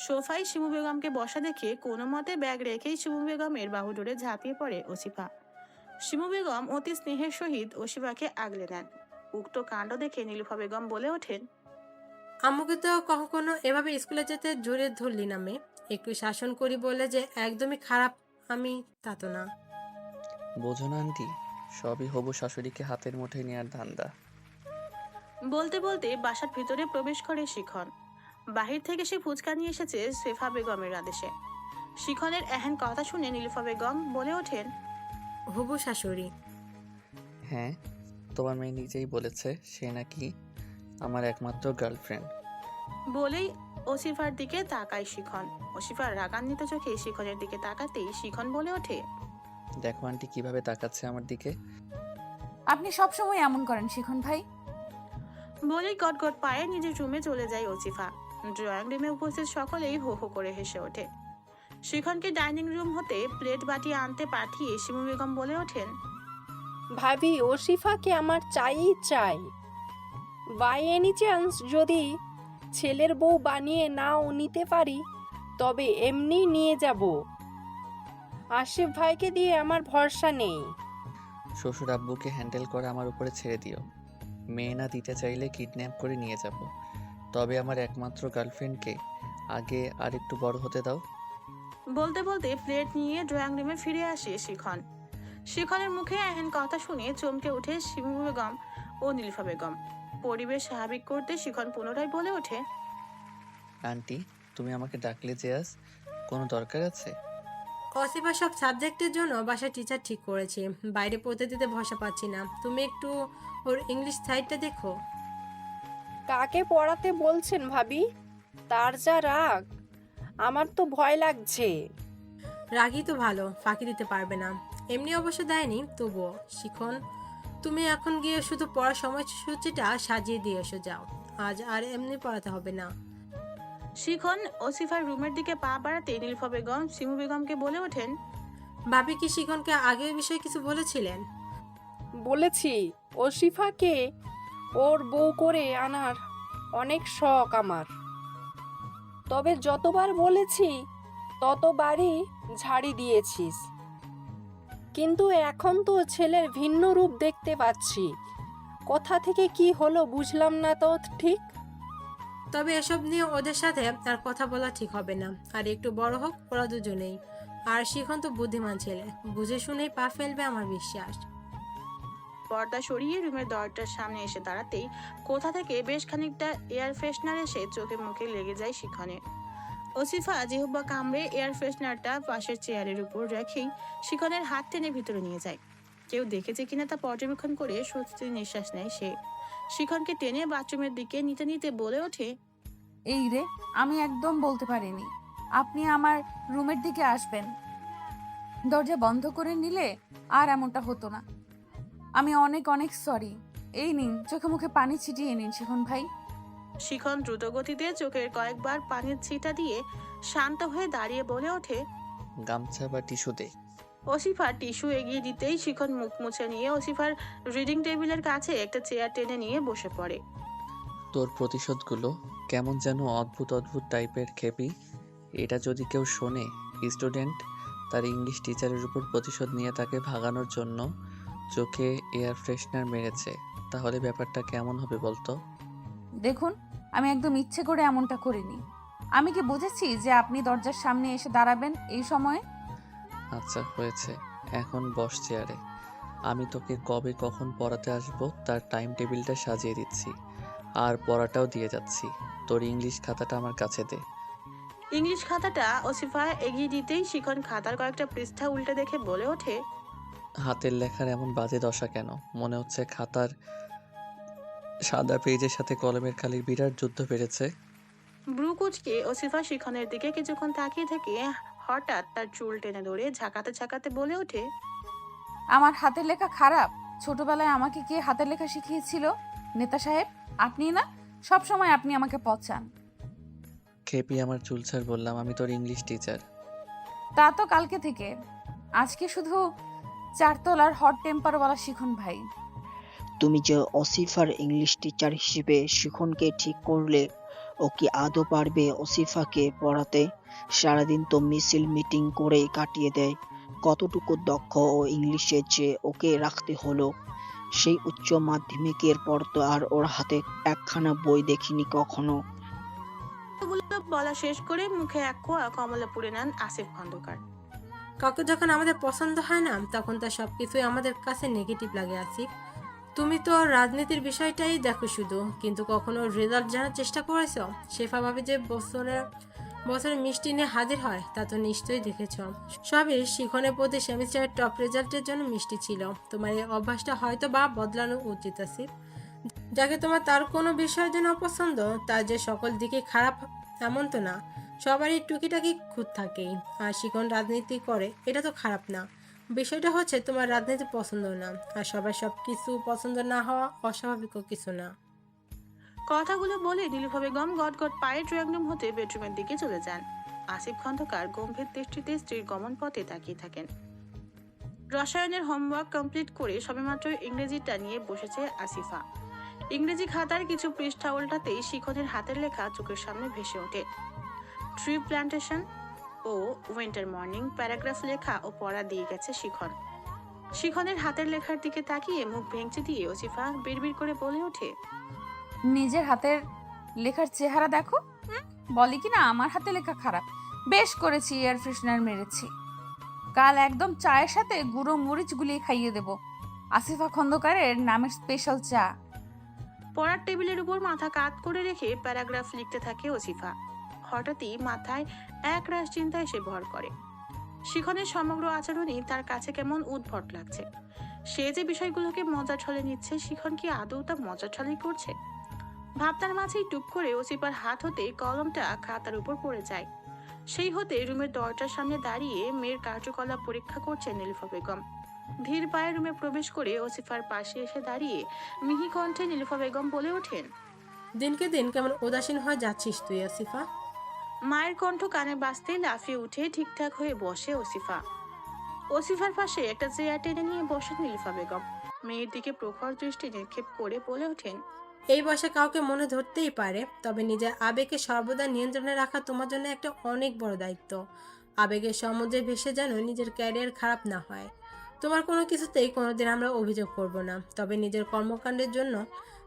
Speaker 3: সোফায় শিমু বেগমকে বসা দেখে কোনো মতে ব্যাগ রেখেই শিমু বেগমের বাহু ধরে ঝাঁপিয়ে পড়ে ওসিফা। শিমু বেগম অতি স্নেহের সহিত ওসিফাকে আগলে নেন। উক্ত কাণ্ড দেখে নীলুফা বেগম বলে ওঠেন,
Speaker 5: আম্মুকে তো কখনো এভাবে স্কুলে যেতে জোরে ধরলি না মেয়ে। একটু শাসন করি বলে যে একদমই খারাপ আমি তা তো না।
Speaker 1: বোঝো না আন্টি, সবই হবু শাশুড়িকে হাতের মুঠোয় নেওয়ার ধান্দা।
Speaker 3: বলতে বলতে বাসার ভিতরে প্রবেশ করে শিখন। বাহির থেকে সে ফুচকা নিয়ে এসেছে সেফা বেগমের আদেশে। শিখনের এহেন কথা শুনে নীলুফা বেগম বলে ওঠেন,
Speaker 5: হবু শাশুড়ি?
Speaker 1: হ্যাঁ, তোমার মেয়ে নিজেই বলেছে সে নাকি আমার একমাত্র গার্লফ্রেন্ড।
Speaker 3: বলেই ওসিফার দিকে তাকায় শিখন। ওসিফার রাগান্বিত চোখে শিখনের দিকে তাকাতেই শিখন বলে ওঠে,
Speaker 1: দেখো আন্টি কিভাবে তাকাচ্ছে আমার দিকে।
Speaker 2: আপনি সবসময় এমন করেন শিখন ভাই।
Speaker 3: বলেই গটগট পায়ে নিজের রুমে চলে যায় ওসিফা। ড্রয়িং রুমে উপস্থিত সকলেই হো হো করে হেসে ওঠে। শিখনকে ডাইনিং রুম হতে প্লেট বাটি আনতে পাঠিয়ে শিমু বেগম বলে ওঠেন,
Speaker 4: ভাবি ওসিফাকে আমার চাই চাই। বাই এনি চান্স যদি ছেলের বউ বানিয়ে নাও নিতে পারি তবে এমনি নিয়ে যাব। আশিফ ভাইকে দিয়ে আমার ভরসা নেই।
Speaker 1: শ্বশুর আব্বুকে হ্যান্ডেল করে আমার উপরে ছেড়ে দিও। মেয়ে না দিতে চাইলে কিডন্যাপ করে নিয়ে যাব। তবে আমার একমাত্র গার্লফ্রেন্ডকে আগে আর একটু বড় হতে দাও।
Speaker 3: বলতে বলতে প্লেট নিয়ে ড্রয়িং রুমে ফিরে আসে শিখন। শিখনের মুখে এহেন কথা শুনে চমকে ওঠে শিমু বেগম ও নীলুফা বেগম। পরিবেশ স্বাভাবিক করতে শিখন পুনরায় বলে ওঠে,
Speaker 1: আন্টি, তুমি আমাকে ডাকলে যে আজ কোনো দরকার আছে?
Speaker 5: ওসিফা সব সাবজেক্টের জন্য বাসায় টিচার ঠিক করেছে। বাইরে পড়তে দিতে ভরসা পাচ্ছি না। তুমি একটু ওর ইংলিশ সাইডটা দেখো।
Speaker 4: কাকে পড়াতে বলছেন ভাবি? তার যা রাগ, আমার তো ভয় লাগছে।
Speaker 5: রাগই তো ভালো, ফাঁকি দিতে পারবে না। এমনি অবশ্য দেয়নি, তবুও। শিখন, তুমি এখন গিয়ে শুধু পড়ার সময়সূচিটা সাজিয়ে দিয়ে এসো, যাও। আজ আর এমনি পড়াতে হবে না।
Speaker 3: শিখন ওসিফার রুমের দিকে পা বাড়াতে নীলুফা বেগম শিমু বেগমকে বলে ওঠেন,
Speaker 5: ভাবি কি শিখনকে আগে এই বিষয়ে কিছু বলেছিলেন?
Speaker 4: বলেছি, ওসিফাকে ওর বউ করে আনার অনেক শখ আমার। তবে যতবার বলেছি ততবারই ঝাড়ি দিয়েছিস। কিন্তু এখন তো ছেলের ভিন্ন রূপ দেখতে পাচ্ছি। কোথা থেকে কি হলো বুঝলাম না তো ঠিক।
Speaker 5: তবে এসব নিয়ে ওদের সাথে আর কথা বলা ঠিক হবে না। আর একটু বড় হোক ওরা দুজনেই। আর শিখন তো বুদ্ধিমান ছেলে, বুঝে শুনেই পা ফেলবে আমার বিশ্বাস।
Speaker 3: পর্দা সরিয়ে রুমের দরজার সামনে এসে দাঁড়াতেই কোথা থেকে বেশ খানিকটা এয়ার ফ্রেশনার এসে চোখে মুখে লেগে যায় শিখনের। ওসিফা জিহ্বা কামড়ে এয়ার ফ্রেশনারটা পাশের চেয়ারের উপর রেখেই শিখনের হাত টেনে ভিতরে নিয়ে যায়। কেউ দেখেছে কিনা তা পর্যবেক্ষণ করে স্বস্তির নিঃশ্বাস নেয় সে। শিখনকে টেনে বাথরুমের দিকে নিতে নিতে বলে ওঠে,
Speaker 2: এই রে, আমি একদম বলতে পারিনি। আপনি আমার রুমের দিকে আসবেন, দরজা বন্ধ করে নিলে আর এমনটা হতো না। আমি অনেক অনেক সরি। এই নিন, চোখে মুখে পানি ছিটিয়ে নিন শিখন ভাই।
Speaker 3: শিখন দ্রুত গতিতে চোখের কয়েকবার পানির ছিটা দিয়ে শান্ত হয়ে দাঁড়িয়ে বলে ওঠে।
Speaker 1: গামছা বা টিস্যু দে।
Speaker 3: ওসিফা টিস্যু এগিয়ে দিতেই শিখন মুখ মুছে নিয়ে ওসিফার রিডিং টেবিলের কাছে একটা চেয়ার টেনে নিয়ে বসে পড়ে।
Speaker 1: তোর প্রতিশোধগুলো কেমন যেন অদ্ভুত অদ্ভুত টাইপের খেপি। এটা যদি কেউ শোনে, স্টুডেন্ট তার ইংলিশ টিচারের উপর প্রতিশোধ নিয়ে তাকে ভাগানোর জন্য চোখে এয়ার ফ্রেশনার মেরেছে, তাহলে ব্যাপারটা কেমন হবে বলতো?
Speaker 2: দেখুন, আমি একদম ইচ্ছে করে এমনটা করিনি। আমি কি বুঝেছি যে আপনি দরজার সামনে এসে দাঁড়াবেন এই সময়ে?
Speaker 1: আচ্ছা হয়েছে, এখন বস চেয়ারে। আমি তোকে কবে কখন পড়াতে আসবো তার টাইম টেবিলটা সাজিয়ে দিচ্ছি, আর পড়াটাও দিয়ে যাচ্ছি। তোর ইংলিশ খাতাটা আমার কাছে দে।
Speaker 3: ইংলিশ খাতাটা ওসিফা এগিয়ে দিতেই শিখন খাতার কয়েকটা পৃষ্ঠা উল্টে দেখে বলে ওঠে।
Speaker 1: হাতের লেখার এমন বাজে দশা কেন? মনে হচ্ছে খাতার সাদা পেজের সাথে কলমের কালির বিরাট যুদ্ধ বেড়েছে।
Speaker 3: ব্রু কুচকে ওসিফা শিখনের দিকে কিছুক্ষণ তাকিয়ে থেকে হঠাৎ তার চুল টেনে ধরে ঝাঁকাতে ঝাঁকাতে বলে ওঠে।
Speaker 2: আমার হাতের লেখা খারাপ? ছোটবেলায় আমাকে কে হাতের লেখা শিখিয়েছিল? নেতা সাহেব, আপনি না? সব সময় আপনি আমাকে পচান।
Speaker 1: খেপি আমার চুল ছাড় বললাম, আমি তোর ইংলিশ টিচার।
Speaker 2: তা তো কালকে থেকে। আজকে শুধু চারতলার হট টেম্পারওয়ালা শিখন ভাই।
Speaker 8: তুমি যে অসিফার ইংলিশ টিচার হিসেবে শিখনকে ঠিক করলে, ও কি আদৌ পারবে অসিফাকে পড়াতে? সারাদিন তো মিছিল মিটিং করে কাটিয়ে দেয়। কতটুকু দক্ষ ও ইংলিশে যে ওকে রাখতে হলো। সেই উচ্চ মাধ্যমিকের পর তো আর ওর হাতে একখানা বই দেখিনি কখনো।
Speaker 3: এগুলো বলা শেষ করে মুখে এক কোয়া কমলা পুড়ে নেন আসিফ খন্দকার।
Speaker 5: কাউকে যখন আমাদের পছন্দ হয় না, তখন তার সবকিছুই আমাদের কাছে নেগেটিভ লাগে আসিফ। তুমি তো রাজনীতির বিষয়টাই দেখো শুধু, কিন্তু কখনো রেজাল্ট জানার চেষ্টা করেছো? শেফা ভাবে যে বছরে বছরে মিষ্টি নিয়ে হাজির হয়, তা তো নিশ্চয়ই দেখেছ। সবই শিখনের প্রতি সেমিস্টারের টপ রেজাল্টের জন্য মিষ্টি ছিল। তোমার এই অভ্যাসটা হয়তো বা বদলানো উচিত আসিফ। যাকে তোমার তার কোনো বিষয়ের জন্য অপছন্দ, তার যে সকল দিকে খারাপ এমন তো না। সবারই টুকিটাকি খুঁত থাকেই। আর শিখন রাজনীতি করে, এটা তো খারাপ না। বিষয়টা হচ্ছে তোমার রাজনীতি পছন্দ না, আর সবার সব কিছু পছন্দ না হওয়া অস্বাভাবিকও কিছু না।
Speaker 3: কথাগুলো বলে নীলুফা বেগম গটগট পায়ে ড্রয়িং রুম হতে বেডরুমের দিকে চলে যান। আসিফ খন্দকার গম্ভীর দৃষ্টিতে স্ত্রীর গমন পথে তাকিয়ে থাকেন। রসায়নের হোমওয়ার্ক কমপ্লিট করে সবেমাত্র ইংরেজিটা নিয়ে বসেছে আসিফা। ইংরেজি খাতার কিছু পৃষ্ঠা উল্টাতেই শিখনের হাতের লেখা চোখের সামনে ভেসে ওঠে। ট্রি প্ল্যান্টেশন ও উইন্টার মর্নিং প্যারাগ্রাফ লেখা ও পড়া দিয়ে গেছে শিখন। শিখনের হাতের লেখার দিকে তাকিয়ে মুখ ভেঙচি দিয়ে ওসিফা বিড়বিড় করে বলে ওঠে।
Speaker 2: নিজের হাতের লেখার চেহারা দেখো। বলে কি না আমার হাতে লেখা খারাপ? বেশ করেছি, এয়ার ফ্রেশনার মেরেছি। কাল একদম চায়ের সাথে গুঁড়ো মরিচ গুলিয়ে খাইয়ে দেব। আসিফা খন্দকারের নামের স্পেশাল চা।
Speaker 3: পড়ার টেবিলের উপর মাথা কাত করে রেখে প্যারাগ্রাফ লিখতে থাকে ওসিফা। হঠাৎই মাথায় এক রাশ চিন্তা এসে ভর করে। শিখনের সমগ্র আচরণই তার কাছে কেমন উদ্ভট লাগছে। সে যে বিষয়গুলোকে মজা ছলে নিচ্ছে, শিখন কি আদৌ তা মজা ছলেই করছে? ভাবনার মাঝেই টুপ করে ওসিফার হাত হতে কলমটা খাতার উপর পড়ে যায়। সেই হতে রুমের দরজার সামনে দাঁড়িয়ে মেয়ের কার্যকলাপ পরীক্ষা করছেন নীলুফা বেগম। ধীর পায়ে রুমে প্রবেশ করে ওসিফার পাশে এসে দাঁড়িয়ে মিহি কণ্ঠে নীলুফা বেগম বলে ওঠেন।
Speaker 5: দিনকে দিন কেমন উদাসীন হয়ে যাচ্ছিস তুই আসিফা।
Speaker 3: মায়ের কণ্ঠ কানে বাজতেই লাফিয়ে উঠে ঠিকঠাক হয়ে বসে ওসিফা। ওসিফার পাশে একটা চেয়ার টেনে নিয়ে বসেন নীলুফা বেগম। মেয়ের দিকে প্রখর দৃষ্টি নিক্ষেপ করে বলে ওঠেন।
Speaker 5: এই বয়সে কাউকে মনে ধরতেই পারে, তবে নিজের আবেগকে সর্বদা নিয়ন্ত্রণে রাখা তোমার জন্য একটা অনেক বড় দায়িত্ব। আবেগের সমুদ্রে ভেসে যেন নিজের ক্যারিয়ার খারাপ না হয়। তোমার কোনো কিছুতেই কোনোদিন আমরা অভিযোগ করব না, তবে নিজের কর্মকাণ্ডের জন্য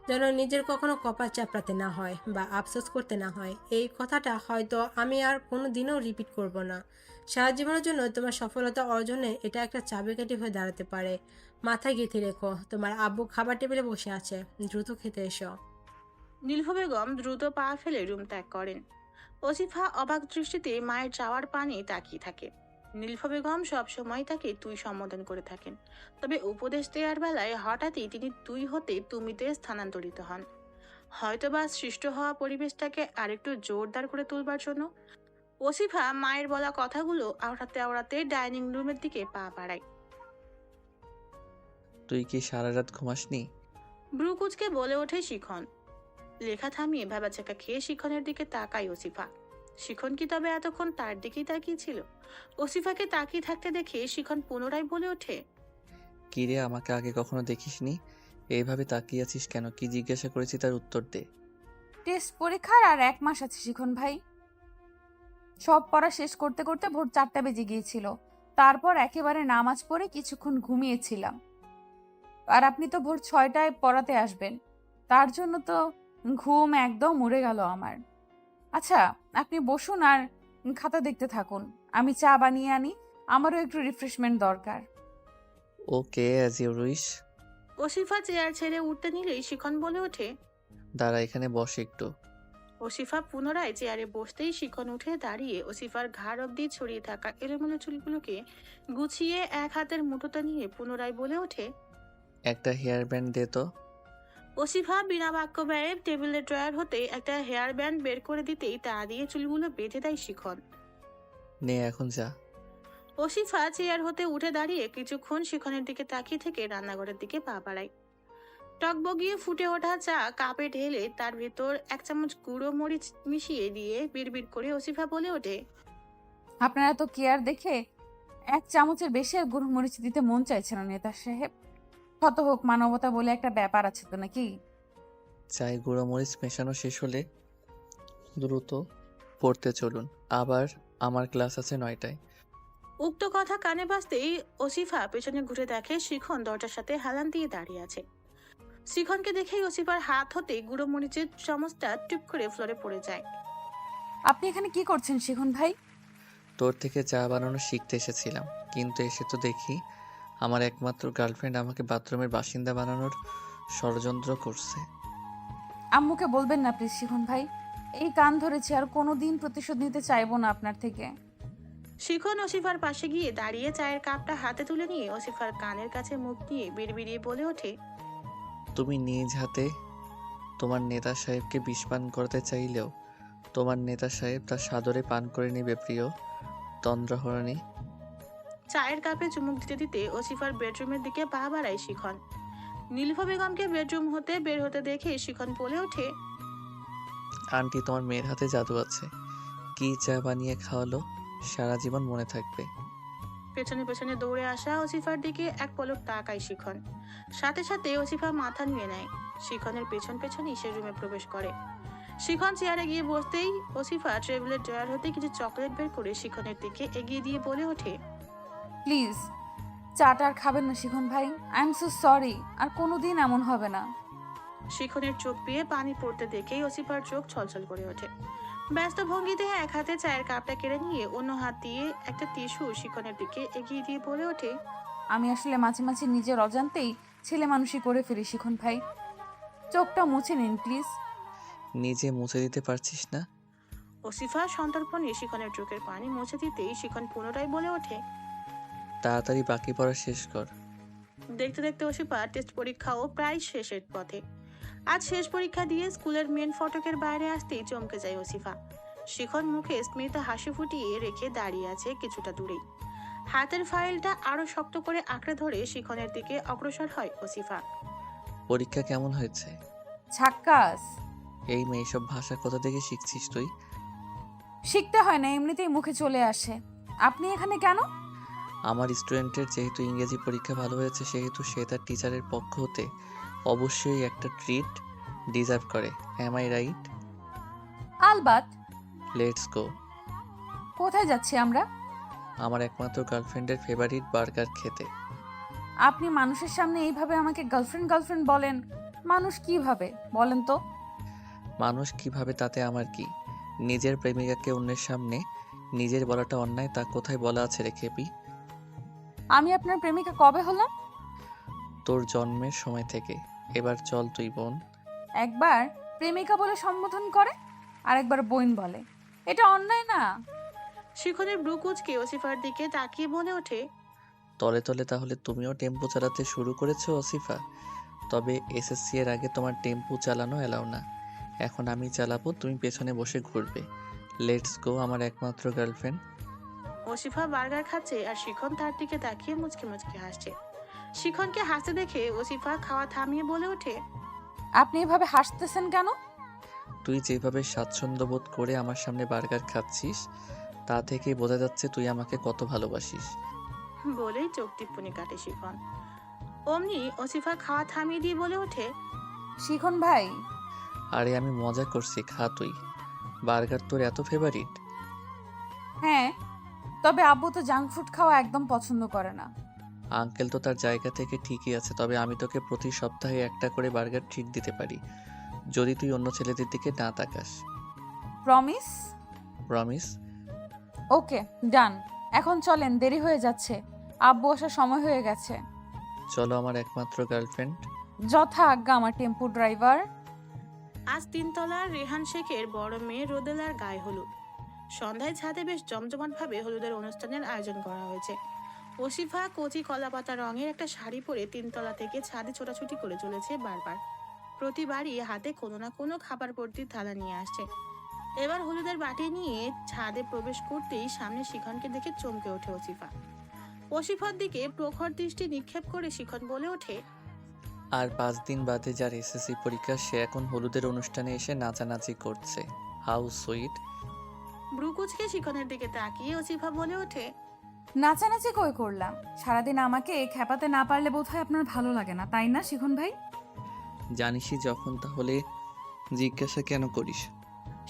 Speaker 5: যেন নিজের কখনো কপাল চাপড়াতে না হয় বা আফসোস করতে না হয়। এই কথাটা হয়তো আমি আর কোনো দিনও রিপিট করব না। সারা জীবনের জন্য তোমার সফলতা অর্জনে এটা একটা চাবিকাঠি হয়ে দাঁড়াতে পারে। মাথায় গেঁথে রেখো, তোমার আব্বু খাবার টেবিলে বসে আছে, দ্রুত খেতে এসো।
Speaker 3: নীলুফা বেগম দ্রুত পা ফেলে রুম ত্যাগ করেন। ওসিফা অবাক দৃষ্টিতে মায়ের যাওয়ার পানে তাকিয়ে থাকে। নীলুফা বেগম সবসময় তাকে তুই সম্বোধন করে থাকেন, তবে উপদেশ দেওয়ার বেলায় হঠাৎই তিনি তুই হতে তুমিতে স্থানান্তরিত হন। হয়তোবা সৃষ্ট হওয়া পরিবেশটাকে আরেকটু জোরদার করে তুলবার জন্য। ওসিফা মায়ের বলা কথাগুলো আওড়াতে আওড়াতে ডাইনিং রুমের দিকে পা বাড়ায়।
Speaker 1: তুই কি সারা রাত ঘুমাসনি?
Speaker 3: ব্রুকুচকে বলে ওঠে শিখন। লেখা থামিয়ে ভেবাচাকা খেয়ে শিখনের দিকে তাকায় ওসিফা। শিখন কি তবে এতক্ষণ তার দিকেই তাকিয়েছিল? ওসিফাকে তাকিয়ে থাকতে দেখে শিখন পুনরায় বলে ওঠে,
Speaker 1: কি রে, আমাকে আগে কখনো দেখিসনি? এইভাবে তাকিয়ে আছিস কেন? কি জিজ্ঞাসা করেছি তার উত্তর দে।
Speaker 2: টেস্ট পরীক্ষার আর 1 মাস আছে শিখন ভাই। সব পড়া শেষ করতে করতে ভোর 4টা বেজে গিয়েছিল। তারপর একেবারে নামাজ পড়ে কিছুক্ষণ ঘুমিয়েছিলাম। আর আপনি তো ভোর 6টায় পড়াতে আসবেন, তার জন্য তো ঘুম একদম উড়ে গেল আমার। আচ্ছা, আপনি বসুন আর খাতা দেখতে থাকুন, আমি চা বানিয়ে আনি, আমারও একটু রিফ্রেশমেন্ট দরকার।
Speaker 1: ওকে, অ্যাজ ইউ উইশ।
Speaker 3: ওসিফা চেয়ার ছেড়ে উঠতে নিলেই শিখন বলে ওঠে।
Speaker 1: দাঁড়া, এখানে বস একটু।
Speaker 3: ওসিফা পুনরায় চেয়ারে বসতেই শিখন উঠে দাঁড়িয়ে ওসিফার ঘাড় অব্দি ছড়িয়ে থাকা এলোমেলো চুলগুলোকে গুছিয়ে এক হাতের মুঠোতে নিয়ে পুনরায় বলে ওঠে।
Speaker 1: একটা হেয়ার ব্যান্ড দে তো।
Speaker 3: ওসিফা বিনা বাক্য ব্যয়ে টেবিলের ড্রয়ার হতে একটা হেয়ার ব্যান্ড বের করে দিতেই তা দিয়ে চুলগুলো বেঁধে দেয় শিখন।
Speaker 1: নে এখন যা।
Speaker 3: ওসিফা চেয়ার হতে উঠে দাঁড়িয়ে কিছুক্ষণ শিখনের দিকে তাকিয়ে থেকে রান্নাঘরের দিকে পা বাড়ায়। টকবগিয়ে ফুটে ওঠা চা কাপে ঢেলে তার ভেতর 1 চামচ গুঁড়ো মরিচ মিশিয়ে দিয়ে বিড়বিড় করে ওসিফা বলে ওঠে।
Speaker 2: আপনারা তো কেয়ার দেখে 1 চামচের বেশি আর গুঁড়ো মরিচ দিতে মন চাইছে না নেতা সাহেব। কত হোক, মানবতা বলে একটা ব্যাপার আছে তো নাকি?
Speaker 1: চাই গুঁড়ো মরিচ মেশানো শেষ হলে দ্রুত পড়তে চলুন, আবার আমার ক্লাস আছে 9টায়।
Speaker 3: উক্ত কথা কানে বাজতেই ওসিফা পেছনে ঘুরে দেখে শিখন দরজার সাথে হেলান দিয়ে দাঁড়িয়ে আছে। শিখনকে দেখেই ওসিফার হাত হতে গুঁড়ো মরিচের চামচটা টুপ করে ফ্লোরে পড়ে যায়।
Speaker 2: আপনি এখানে কি করছেন শিখন ভাই?
Speaker 1: তোর থেকে চা বানানো শিখতে এসেছিলাম, কিন্তু এসে তো দেখি আমার একমাত্র গার্লফ্রেন্ড আমাকে বাথরুমের বাসিন্দা বানানোর ষড়যন্ত্র করছে।
Speaker 2: আম্মুকে বলবেন না প্লিজ শিখন ভাই, এই কান ধরেছি, আর কোনোদিন প্রতিশোধ নিতে চাইবো না আপনার থেকে।
Speaker 3: শিখন ওসিফার পাশে গিয়ে দাঁড়িয়ে চায়ের কাপটা হাতে তুলে নিয়ে ওসিফার কানের কাছে মুখ নিয়ে বিড়বিড়িয়ে বলে ওঠে।
Speaker 1: তুমি নিজ হাতে তোমার নেতা সাহেবকে বিষ পান করতে চাইলেও তোমার নেতা সাহেব তা সাদরে পান করে নেবে প্রিয় তন্দ্রাহরণী।
Speaker 3: চায়ের কাপে চুমুক দিতে দিতে ওসিফার বেডরুমের দিকে পা বাড়ায় শিখন। নীলুফা বেগমকে বেডরুম হতে বের হতে দেখে শিখন বলে ওঠে।
Speaker 1: আন্টি, তোমার মেয়ের হাতে জাদু আছে। কি চা বানিয়ে খাওয়ালো, সারা জীবন মনে থাকবে।
Speaker 3: পেছনে পেছনে দৌড়ে আসা ওসিফার দিকে এক পলক তাকায় শিখন। সাথে সাথে ওসিফা মাথা নিয়ে নেয়। শিখনের পেছন পেছনই সে রুমে প্রবেশ করে। শিখন চেয়ারে গিয়ে বসতেই ওসিফা টেবিলের ড্রয়ার হতে কিছু চকলেট বের করে শিখনের দিকে এগিয়ে দিয়ে বলে ওঠে।
Speaker 2: প্লিজ চাটা আর খাবেন না শিখন ভাই, আই এম সো সরি, আর কোনোদিন এমন হবে না।
Speaker 3: শিখনের চোখ দিয়ে পানি পড়তে দেখেই ওসিফার চোখ ছলছল করে ওঠে। ব্যস্ত ভঙ্গিতে এক হাতে চায়ের কাপটা কেড়ে নিয়ে অন্য হাত দিয়ে একটা টিস্যু শিখনের দিকে এগিয়ে দিয়ে বলে ওঠে।
Speaker 2: আমি আসলে মাঝে মাঝে নিজের অজান্তেই ছেলে মানুষই করে ফেলি শিখন ভাই, চোখটা মুছে নিন প্লিজ।
Speaker 1: নিজে মুছে দিতে পারছিস না?
Speaker 3: ওসিফা সন্তর্পণে শিখনের চোখের পানি মুছে দিতেই শিখন পুনরায় বলে ওঠে।
Speaker 1: তাড়াতাড়ি বাকি পড়া শেষ কর।
Speaker 3: দেখতে দেখতে ওসিফা টেস্ট পরীক্ষাও প্রায় শেষের পথে। আজ শেষ পরীক্ষা দিয়ে স্কুলের মেন ফটকের বাইরে আসতেই চমকে যায় ওসিফা। শিখন মুখে স্মিত হাসি ফুটিয়ে রেখে দাঁড়িয়ে আছে কিছুটা দূরেই। হাতের ফাইলটা আরো শক্ত করে আঁকড়ে ধরে শিখনের দিকে অগ্রসর হয় ওসিফা।
Speaker 1: পরীক্ষা কেমন হয়েছে?
Speaker 2: ঝাক্কাস।
Speaker 1: এই মেয়ে, সব ভাষা কোথা থেকে শিখছিস তুই?
Speaker 2: শিখতে হয় না, এমনিতেই মুখে চলে আসে। আপনি এখানে কেন?
Speaker 1: আমার স্টুডেন্টের যেহেতু ইংরেজি পরীক্ষা ভালো হয়েছে, সেহেতু সে তার টিচারের পক্ষ হতে অবশ্যই একটা ট্রিট ডিজার্ভ করে। Am I right?
Speaker 2: আলবাত।
Speaker 1: Let's go.
Speaker 2: কোথায় যাচ্ছি আমরা?
Speaker 1: আমার একমাত্র গার্লফ্রেন্ডের ফেভারিট বার্গার খেতে।
Speaker 2: আপনি মানুষের সামনে এইভাবে আমাকে গার্লফ্রেন্ড গার্লফ্রেন্ড বলেন, মানুষ কি ভাবে বলেন তো?
Speaker 1: মানুষ কিভাবে তাতে আমার কি? নিজের প্রেমিকাকে অন্যের সামনে নিজের বলাটা অন্যায়, তা কোথায় বলা আছে রে খেপি?
Speaker 2: আমি আপনার প্রেমিকা কবে হলাম?
Speaker 1: তোর জন্মের সময় থেকে। এবার চল তুই বোন।
Speaker 2: একবার প্রেমিকা বলে সম্বোধন করে, আর একবার বোন বলে, এটা অন্যায় না?
Speaker 3: শিখনের ব্রুকুচকে ওসিফার দিকে তাকিয়ে বলে ওঠে।
Speaker 1: তলে তলে তাহলে তুমিও টেম্পু চালাতে শুরু করেছো ওসিফা? তবে এসএসসি এর আগে তোমার টেম্পু চালানো এলাও না। এখন আমি চালাবো, তুমি পেছনে বসে ঘুরবে। লেটস গো আমার একমাত্র গার্লফ্রেন্ড।
Speaker 3: ওসিফা বার্গার খাচ্ছে আর শিখন তার দিকে তাকিয়ে মুচকি মুচকি হাসছে। শিখনকে হাসতে দেখে ওসিফা খাওয়া থামিয়ে বলে ওঠে,
Speaker 2: আপনি এভাবে হাসতেছেন কেন?
Speaker 1: তুই যেভাবে স্বাচ্ছন্দ্য বোধ করে আমার সামনে বার্গার খাচ্ছিস তা থেকেই বোঝা যাচ্ছে তুই আমাকে কত ভালোবাসিস।
Speaker 3: বলেই চোখ টিপ্পনি কাটে শিখন। অমনি ওসিফা খাওয়া থামিয়ে দিয়ে বলে ওঠে,
Speaker 2: শিখন ভাই,
Speaker 1: আরে আমি মজা করছি, খা তুই। বার্গার তোর এত ফেভারিট?
Speaker 2: হ্যাঁ, তবে আব্বু তো জাঙ্ক ফুড খাওয়া একদম পছন্দ করে না।
Speaker 1: আঙ্কেল তো তার জায়গা থেকে ঠিকই আছে, তবে আমি তোকে প্রতি সপ্তাহে একটা করে বার্গার ট্রিট দিতে পারি যদি তুই অন্য ছেলেদের দিকে না তাকাস।
Speaker 2: প্রমিস?
Speaker 1: প্রমিস।
Speaker 2: ওকে, ডান। এখন চলেন, দেরি হয়ে যাচ্ছে, আব্বু আসার সময় হয়ে গেছে।
Speaker 1: চলো আমার একমাত্র গার্লফ্রেন্ড।
Speaker 2: যথা আজ্ঞা আমার টেম্পো ড্রাইভার।
Speaker 3: আজ 3 তলার রেহান শেখের বড় মেয়ে রোদেলার গায়ে হলুদ। সন্ধ্যায় ছাদে বেশ জমজমাটভাবে হলুদের অনুষ্ঠানের আয়োজন করা হয়েছে। ওসিফা কচি কলাপাতা রঙের একটা শাড়ি পরে 3 তলা থেকে ছাদে ছোটাছুটি করে চলেছে বারবার। প্রতিবারই হাতে কোনো না কোনো খাবার ভর্তি থালা নিয়ে আসছে। এবার হলুদের বাটি নিয়ে ছাদে প্রবেশ করতেই সামনে শিখনকে দেখে চমকে ওঠে ওসিফা। ওসিফার দিকে প্রখর দৃষ্টি নিক্ষেপ করে শিখন বলে ওঠে,
Speaker 1: আর 5 দিন বাদে যার এসএসসি পরীক্ষা সে এখন হলুদের অনুষ্ঠানে এসে নাচানাচি করছে। How sweet.
Speaker 3: ব্রুকুচকে শিখনের দিকে তাকিয়ে ওসিফা বলে ওঠে,
Speaker 2: নাচানাচি কই করলাম? সারাদিন আমাকে খেপাতে না পারলে বোধহয় আপনার ভালো লাগে না, তাই না শিখন ভাই?
Speaker 1: জানিসই যখন, তাহলে জিজ্ঞাসা কেন করিস?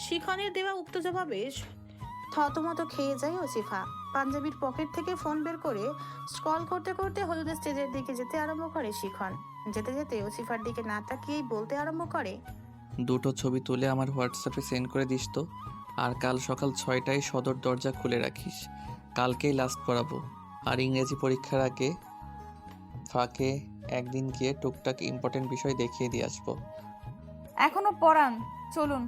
Speaker 3: শিখনের দেওয়া উক্ত জবাবে থতমত খেয়ে যায় ওসিফা। পাঞ্জাবির পকেট থেকে ফোন বের করে স্ক্রল করতে করতে হলুদের স্টেজের দিকে যেতে আরম্ভ করে শিখন। যেতে যেতে ওসিফার দিকে না তাকিয়েই বলতে আরম্ভ করে,
Speaker 1: 2টো ছবি তুলে আমার হোয়াটসঅ্যাপে সেন্ড করে দিস তো। আর কাল সকাল 6টায় সদর দরজা খুলে রাখিস, কালকেই লাস্ট করাবো। আর ইংরেজি পরীক্ষার আগে ফাঁকে একদিন গিয়ে টুকটাক ইম্পর্টেন্ট বিষয় দেখিয়ে দিয়ে আসবো।
Speaker 2: এখনো পড়ান, চলুন।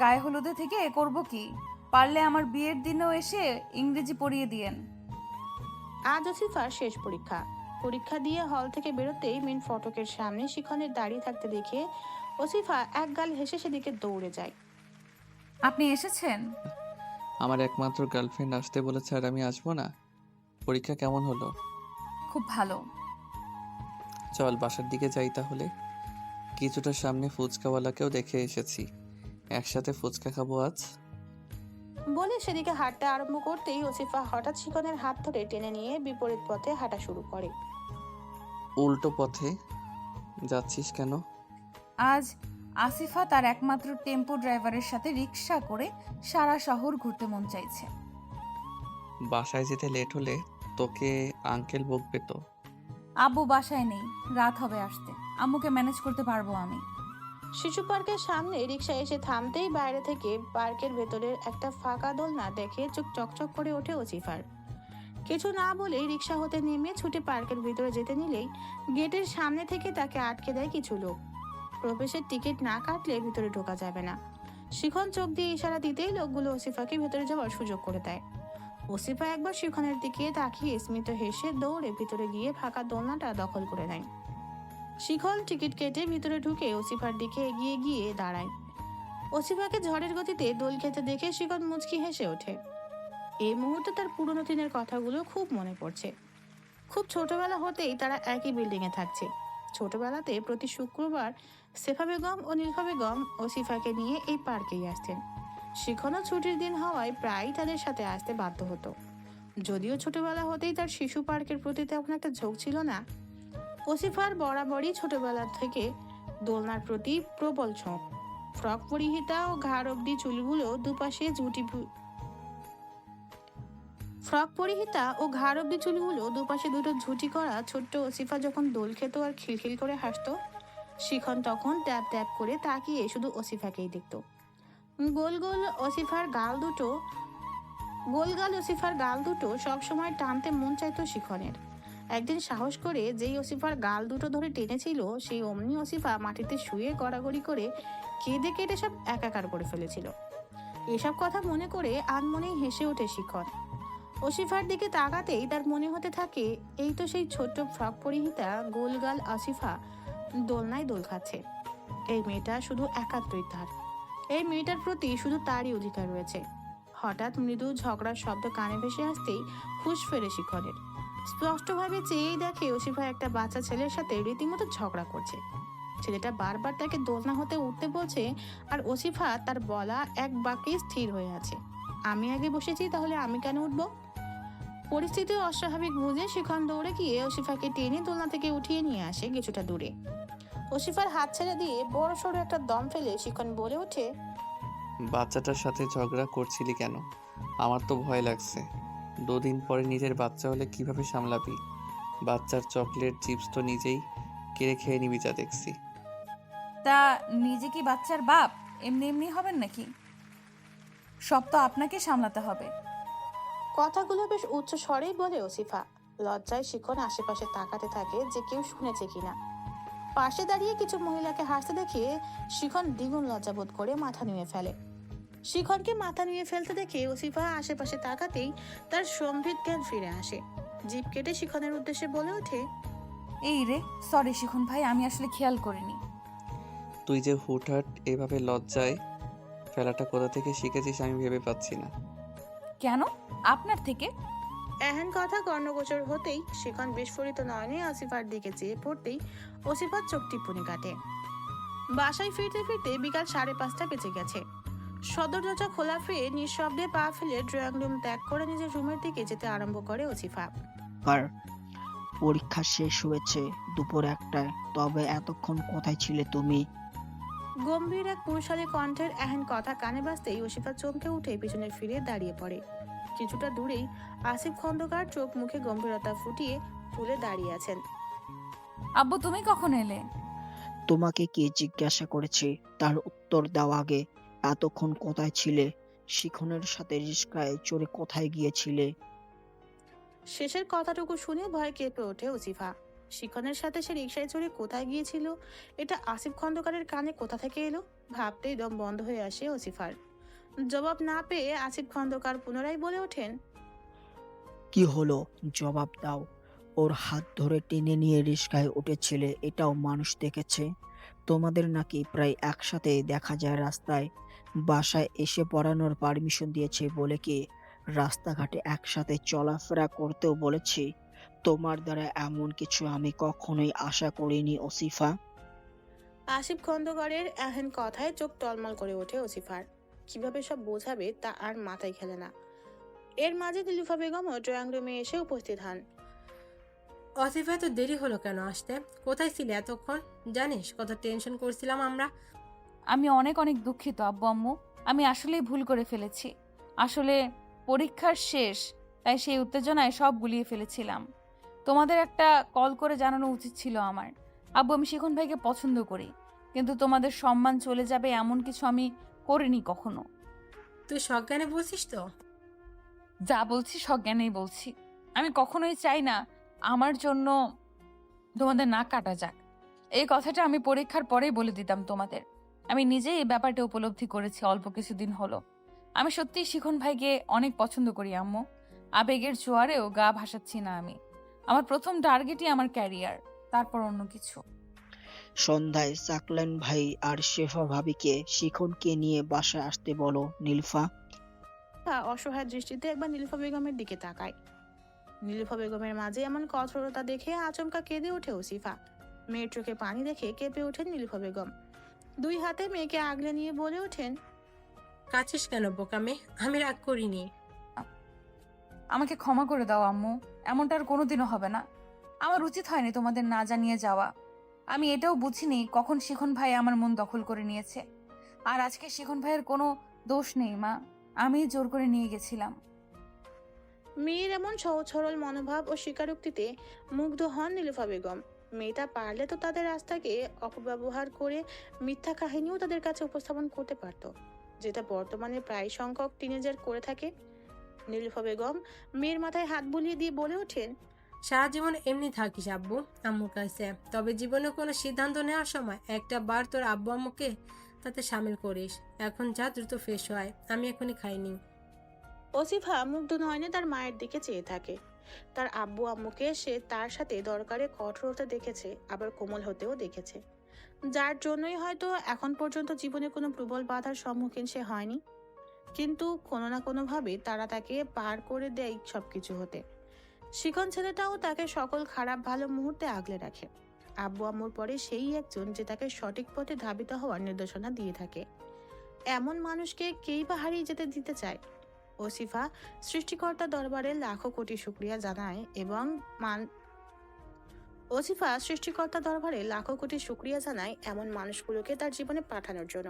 Speaker 2: গায়ে হলুদে থেকে করব কি? পারলে আমার বিয়ের দিনেও এসে ইংরেজি পড়িয়ে দিয়েন।
Speaker 3: আজ ওসিফার শেষ পরীক্ষা। পরীক্ষা দিয়ে হল থেকে বেরোতেই মেন ফটকের সামনে শিখনের দাঁড়িয়ে থাকতে দেখে ওসিফা একগাল হেসে সেদিকে দৌড়ে যায়।
Speaker 2: আপনি এসেছেন?
Speaker 1: আমার একমাত্র গার্লফ্রেন্ড আসতে বলেছে আর আমি আসবো না? পরীক্ষা কেমন হলো?
Speaker 2: খুব ভালো।
Speaker 1: চল বাসার দিকে যাই তাহলে। কিছুটা সামনে ফুচকাওয়ালাকেও দেখে এসেছি, একসাথে ফুচকা খাবো আজ।
Speaker 3: বলে সেদিকে হাঁটতে আরম্ভ করতেই ওসিফা হঠাৎ শিখনের হাত ধরে টেনে নিয়ে বিপরীত পথে হাঁটা শুরু করে।
Speaker 1: উল্টো পথে যাচ্ছিস কেন?
Speaker 2: আজ আসিফা তার একমাত্র টেম্পো ড্রাইভারের সাথে রিক্সা করে সারা শহর ঘুরতে মন চাইছে।
Speaker 1: বাসায় যেতে লেট হলে তোকে আঙ্কেল বকবে তো।
Speaker 2: আব্বু বাসায় নেই, রাত হবে আসতে, আম্মুকে ম্যানেজ করতে পারবো আমি।
Speaker 3: শিশু পার্কের সামনে রিক্সা এসে থামতেই বাইরে থেকে পার্কের ভেতরের একটা ফাঁকা দোলনা দেখে চোখ চকচক করে ওঠে ওসিফার। কিছু না বলেই রিক্সা হতে নেমে ছুটে পার্কের ভিতরে যেতে নিলেই গেটের সামনে থেকে তাকে আটকে দেয় কিছু লোক। প্রবেশের টিকিট না কাটলে ভিতরে ঢোকা যাবে না। শিখন চোখ দিয়ে ইশারা দিতেই লোকগুলো ওসিফাকে ভিতরে যাওয়ার সুযোগ করে দেয়। ওসিফা একবার শিখনের দিকে তাকিয়ে স্মিত হেসে দৌড়ে ভিতরে গিয়ে ফাঁকা দোলনাটা দখল করে নেয়। শিখন টিকিট কেটে ভিতরে ঢুকে ওসিফার দিকে এগিয়ে গিয়ে দাঁড়ায়। ওসিফাকে ঝড়ের গতিতে দোল খেতে দেখে শিখন মুচকি হেসে ওঠে। এই মুহূর্তে তার পুরনো দিনের কথাগুলো খুব মনে পড়ছে। খুব ছোটবেলা হতেই তারা একই বিল্ডিংয়ে থাকছে। ছোটবেলাতে প্রতি শুক্রবার সেফা বেগম ও নীলফা বেগম ওসিফাকে নিয়ে এই পার্কেই আসতেন। শিখনও ছুটির দিন হওয়ায় প্রায়ই তাদের সাথে আসতে বাধ্য হতো। যদিও ছোটবেলা হতেই তার শিশু পার্কের প্রতি তেমন একটা ঝোঁক ছিল না, ওসিফার বরাবরই ছোটবেলা থেকে দোলনার প্রতি প্রবল ঝোঁক। ফ্রক পরিহিতা ও ঘাড় অব্দি চুলগুলো দুপাশে দুটো ঝুঁটি করা ছোট্ট ওসিফা যখন দোল খেত আর খিলখিল করে হাসতো, শিখন তখন ট্যাপ ট্যাপ করে তাকিয়ে শুধু ওসিফাকেই দেখত। গোল গাল ওসিফার গাল দুটো সবসময় টানতে মন চাইতো শিখনের। একদিন সাহস করে যেই ওসিফার গাল দুটো ধরে টেনেছিল, সেই অমনি ওসিফা মাটিতে শুয়ে গড়াগড়ি করে কেঁদে কেটে সব একাকার করে ফেলেছিল। এসব কথা মনে করে আনমনেই হেসে ওঠে শিখন। ওসিফার দিকে তাকাতেই তার মনে হতে থাকে, এই তো সেই ছোট্ট ফ্রক পরিহিতা গোলগাল আসিফা দোলনায় দোল খাচ্ছে। এই মেয়েটা শুধু একাত্রই তার। এই মেয়েটার প্রতি শুধু তারই অধিকার রয়েছে। হঠাৎ মৃদু ঝগড়ার শব্দ কানে ভেসে আসতেই হুঁশ ফেরে শিখনের। স্পষ্টভাবে চেয়েই দেখে ওসিফা একটা বাচ্চা ছেলের সাথে রীতিমতো ঝগড়া করছে। ছেলেটা বারবার তাকে দোলনা হতে উঠতে বলছে, আর ওসিফা তার বলা এক বাক্যে স্থির হয়ে আছে, আমি আগে বসেছি, তাহলে আমি কেন উঠবো? পরিস্থিতি অস্বাভাবিক বুঝে শিখন দৌড়ে গিয়ে ওসিফাকে টেনে দোলনা থেকে উঠিয়ে নিয়ে আসে কিছুটা দূরে। ওসিফার হাত ছেড়ে দিয়ে বড় সড়ো একটা দম ফেলে শিখন বলে ওঠে,
Speaker 1: বাচ্চাটার সাথে ঝগড়া করছিলি কেন? আমার তো ভয় লাগছে। 2 দিন পরে নিজের বাচ্চা হলে কিভাবে সামলাবি? বাচ্চার চকলেট চিপস তো নিজেই কেড়ে খেয়ে নিবি যা দেখছি।
Speaker 2: তা নিজে কি বাচ্চার বাপ এমনি এমনি হবেন নাকি? সব তো আপনাকে সামলাতে হবে।
Speaker 3: কথাগুলো বেশ উচ্চ স্বরেই বলে ওসিফা। লজ্জায় শিখন আশেপাশে তাকাতে থাকে যে কেউ শুনেছে কিনা। পাশে দাঁড়িয়ে কিছু মহিলাকে হাসতে দেখে শিখন দ্বিগুণ লজ্জাবোধ করে মাথা নুয়ে ফেলে। শিখনকে মাথা নুয়ে ফেলতে দেখে ওসিফা আশেপাশে তাকাতেই তার সম্বিত জ্ঞান ফিরে আসে। জিভ কেটে শিখনের উদ্দেশ্যে বলে ওঠে,
Speaker 2: এই রে, সরি শিখন ভাই, আমি আসলে খেয়াল করিনি।
Speaker 1: তুই যে হুটহাট এভাবে লজ্জায় ফেলাটা কোথা থেকে শিখেছিস আমি ভেবে পাচ্ছি না।
Speaker 2: কেন? আপনার থেকে?
Speaker 3: এহেন কথা কর্ণগোচর হতেই শিখন বিস্ফোরিত নয়নে আসিফার দিকে চেয়ে পড়তেই ওসিফার চোখ টিপ্পনি কাটে। বাসায় ফিরতে ফিরতে বিকাল 5:30 বেজে গেছে। সদর দরজা খোলা পেয়ে নিঃশব্দে পা ফেলে ড্রয়িং রুম ত্যাগ করে নিজের রুমের দিকে যেতে আরম্ভ করে ওসিফা।
Speaker 8: আর পরীক্ষা শেষ হয়েছে দুপুর 1টায়, তবে এতক্ষণ কোথায় ছিলে তুমি?
Speaker 3: গম্ভীর এক পুরুষালী কণ্ঠের এহেন কথা কানে বাজতেই ওসিফা চমকে উঠে পিছনে ফিরে দাঁড়িয়ে পড়ে। কিছুটা দূরেই আসিফ খন্দকার চোখ মুখে গম্ভীরতা ফুটিয়ে তুলে দাঁড়িয়ে আছেন।
Speaker 2: আব্বু তুমি কখন এলে?
Speaker 8: তোমাকে কি জিজ্ঞাসা করেছি তার উত্তর দাও আগে। এতক্ষণ কোথায় ছিলে? শিখনের সাথে রিস্কায় চড়ে কোথায় গিয়েছিলে?
Speaker 3: শেষের কথাটুকু শুনে ভয় কেঁপে ওঠে ওসিফা। শিখনের সাথে সে রিকশায় চড়ে কোথায় গিয়েছিল, এটা আসিফ খন্দকারের কানে কোথা থেকে এলো? ভাবতেই দম বন্ধ হয়ে আসে ওসিফার। জবাব না পেয়ে আসিফ খন্দকার পুনরায় বলে ওঠেন,
Speaker 8: কি হলো জবাব দাও। ওর হাত ধরে টেনে নিয়ে রিস্কায় উঠেছিলে, এটাও মানুষ দেখেছে। তোমাদের নাকি প্রায় একসাথে দেখা যায় রাস্তায়। বাসায় এসে পড়ানোর পারমিশন দিয়েছে বলে কি রাস্তাঘাটে একসাথে চলাফেরা করতেও বলেছি? তোমার দ্বারা এমন কিছু আমি কখনোই আশা করিনি ওসিফা।
Speaker 3: আসিফ খন্দকারের এহেন কথায় চোখ টলমল করে ওঠে ওসিফার। কিভাবে সব বোঝাবে তা আর মাথায় খেলে না। এর মাঝে দিলুফা বেগমও ড্রয়িং রুমে এসে উপস্থিত হন।
Speaker 5: অসিফা তো দেরি হলো কেন আসতে? কোথায় ছিলে এতক্ষণ? জানিস কত টেনশন করছিলাম আমরা।
Speaker 2: আমি অনেক অনেক দুঃখিত আব্বু আম্মু, আমি আসলেই ভুল করে ফেলেছি। আসলে পরীক্ষার শেষ, তাই সেই উত্তেজনায় সব গুলিয়ে ফেলেছিলাম। তোমাদের একটা কল করে জানানো উচিত ছিল আমার। আব্বু আমি শিখন ভাইকে পছন্দ করি, কিন্তু তোমাদের সম্মান চলে যাবে এমন কিছু আমি করিনি কখনো।
Speaker 5: তুই সজ্ঞানে বলছিস তো?
Speaker 2: যা বলছি সজ্ঞানেই বলছি। আমি কখনোই চাই না আমার জন্য তোমাদের নাক কাটা যাক। এই কথাটা আমি পরীক্ষার পরেই বলে দিতাম তোমাদের। আমি নিজেই এই ব্যাপারটা উপলব্ধি করেছি অল্প কিছুদিন হলো। আমি সত্যিই শিখন ভাইকে অনেক পছন্দ করি আম্মু। আবেগের জোয়ারেও গা ভাসাচ্ছি না আমি। আমার প্রথম টার্গেটই আমার ক্যারিয়ার, তারপর অন্য কিছু।
Speaker 8: সন্ধ্যায় সাকলেন ভাই আর শেফা ভাবিকে শিখনকে নিয়ে বাসায় আসতে বলো নীলফা।
Speaker 3: অসহায় দৃষ্টিতে একবার নীলুফা বেগমের দিকে তাকায়। নীলুফা বেগমের মাঝে এমন কঠোরতা দেখে আচমকা কেঁদে ওঠে ওসিফা। মেয়ের চোখে পানি দেখে কেঁপে ওঠেন নীলুফা বেগম। 2 হাতে মেয়েকে আগলে নিয়ে বলে ওঠেন,
Speaker 5: কাছিস কেন বোকামে? আমি রাগ করিনি।
Speaker 2: আমাকে ক্ষমা করে দাও আম্মু, এমনটা আর কোনোদিনও হবে না। আমার উচিত হয়নি তোমাদের না জানিয়ে যাওয়া। আমি এটাও বুঝিনি কখন শিখন ভাই আমার মন দখল করে নিয়েছে। আর আজকে শিখন ভাইয়ের কোনো দোষ নেই মা, আমি জোর করে নিয়ে গেছিলাম।
Speaker 3: মেয়ের এমন সহজ সরল মনোভাব ও স্বীকারোক্তিতে মুগ্ধ হন নীলুফা বেগম। মেয়েটা পারলে তো তাদের রাস্তাকে অপব্যবহার করে মিথ্যা কাহিনীও তাদের কাছে উপস্থাপন করতে পারত, যেটা বর্তমানে প্রায় সংখ্যক টিনেজার করে থাকে। নীলুফা বেগম মেয়ের মাথায় হাত বুলিয়ে দিয়ে বলে ওঠেন,
Speaker 5: সারা জীবন এমনি থাকিস আব্বু আম্মুর কাছে, তবে জীবনে কোনো সিদ্ধান্ত নেওয়ার সময় একটা বার তোর আব্বু আম্মুকে তাতে সামিল করিস। এখন যা দ্রুত ফ্রেশ হয়, আমি এখনই খাইনি।
Speaker 3: ওসিফা মুগ্ধ নয়নে তার মায়ের দিকে চেয়ে থাকে। তার আব্বু আম্মুকে সে তার সাথে দরকারে কঠোর হতে দেখেছে, আবার কোমল হতেও দেখেছে। যার জন্যই হয়তো এখন পর্যন্ত জীবনে কোনো প্রবল বাধার সম্মুখীন সে হয়নি, কিন্তু কোনো না কোনোভাবে তারা তাকে পার করে দেয় সবকিছু হতে। শিখন ছেলেটাও তাকে সকল খারাপ ভালো মুহূর্তে আগলে রাখে। আব্বু আম্মুর পরে সেই একজন যে তাকে সঠিক পথে ধাবিত হওয়ার নির্দেশনা দিয়ে থাকে। এমন মানুষকে কেই বা হারিয়ে যেতে দিতে চায়? ওসিফা সৃষ্টিকর্তা দরবারে লাখো কোটি শুকরিয়া জানায় এবং এমন মানুষগুলোকে তার জীবনে পাঠানোর জন্য।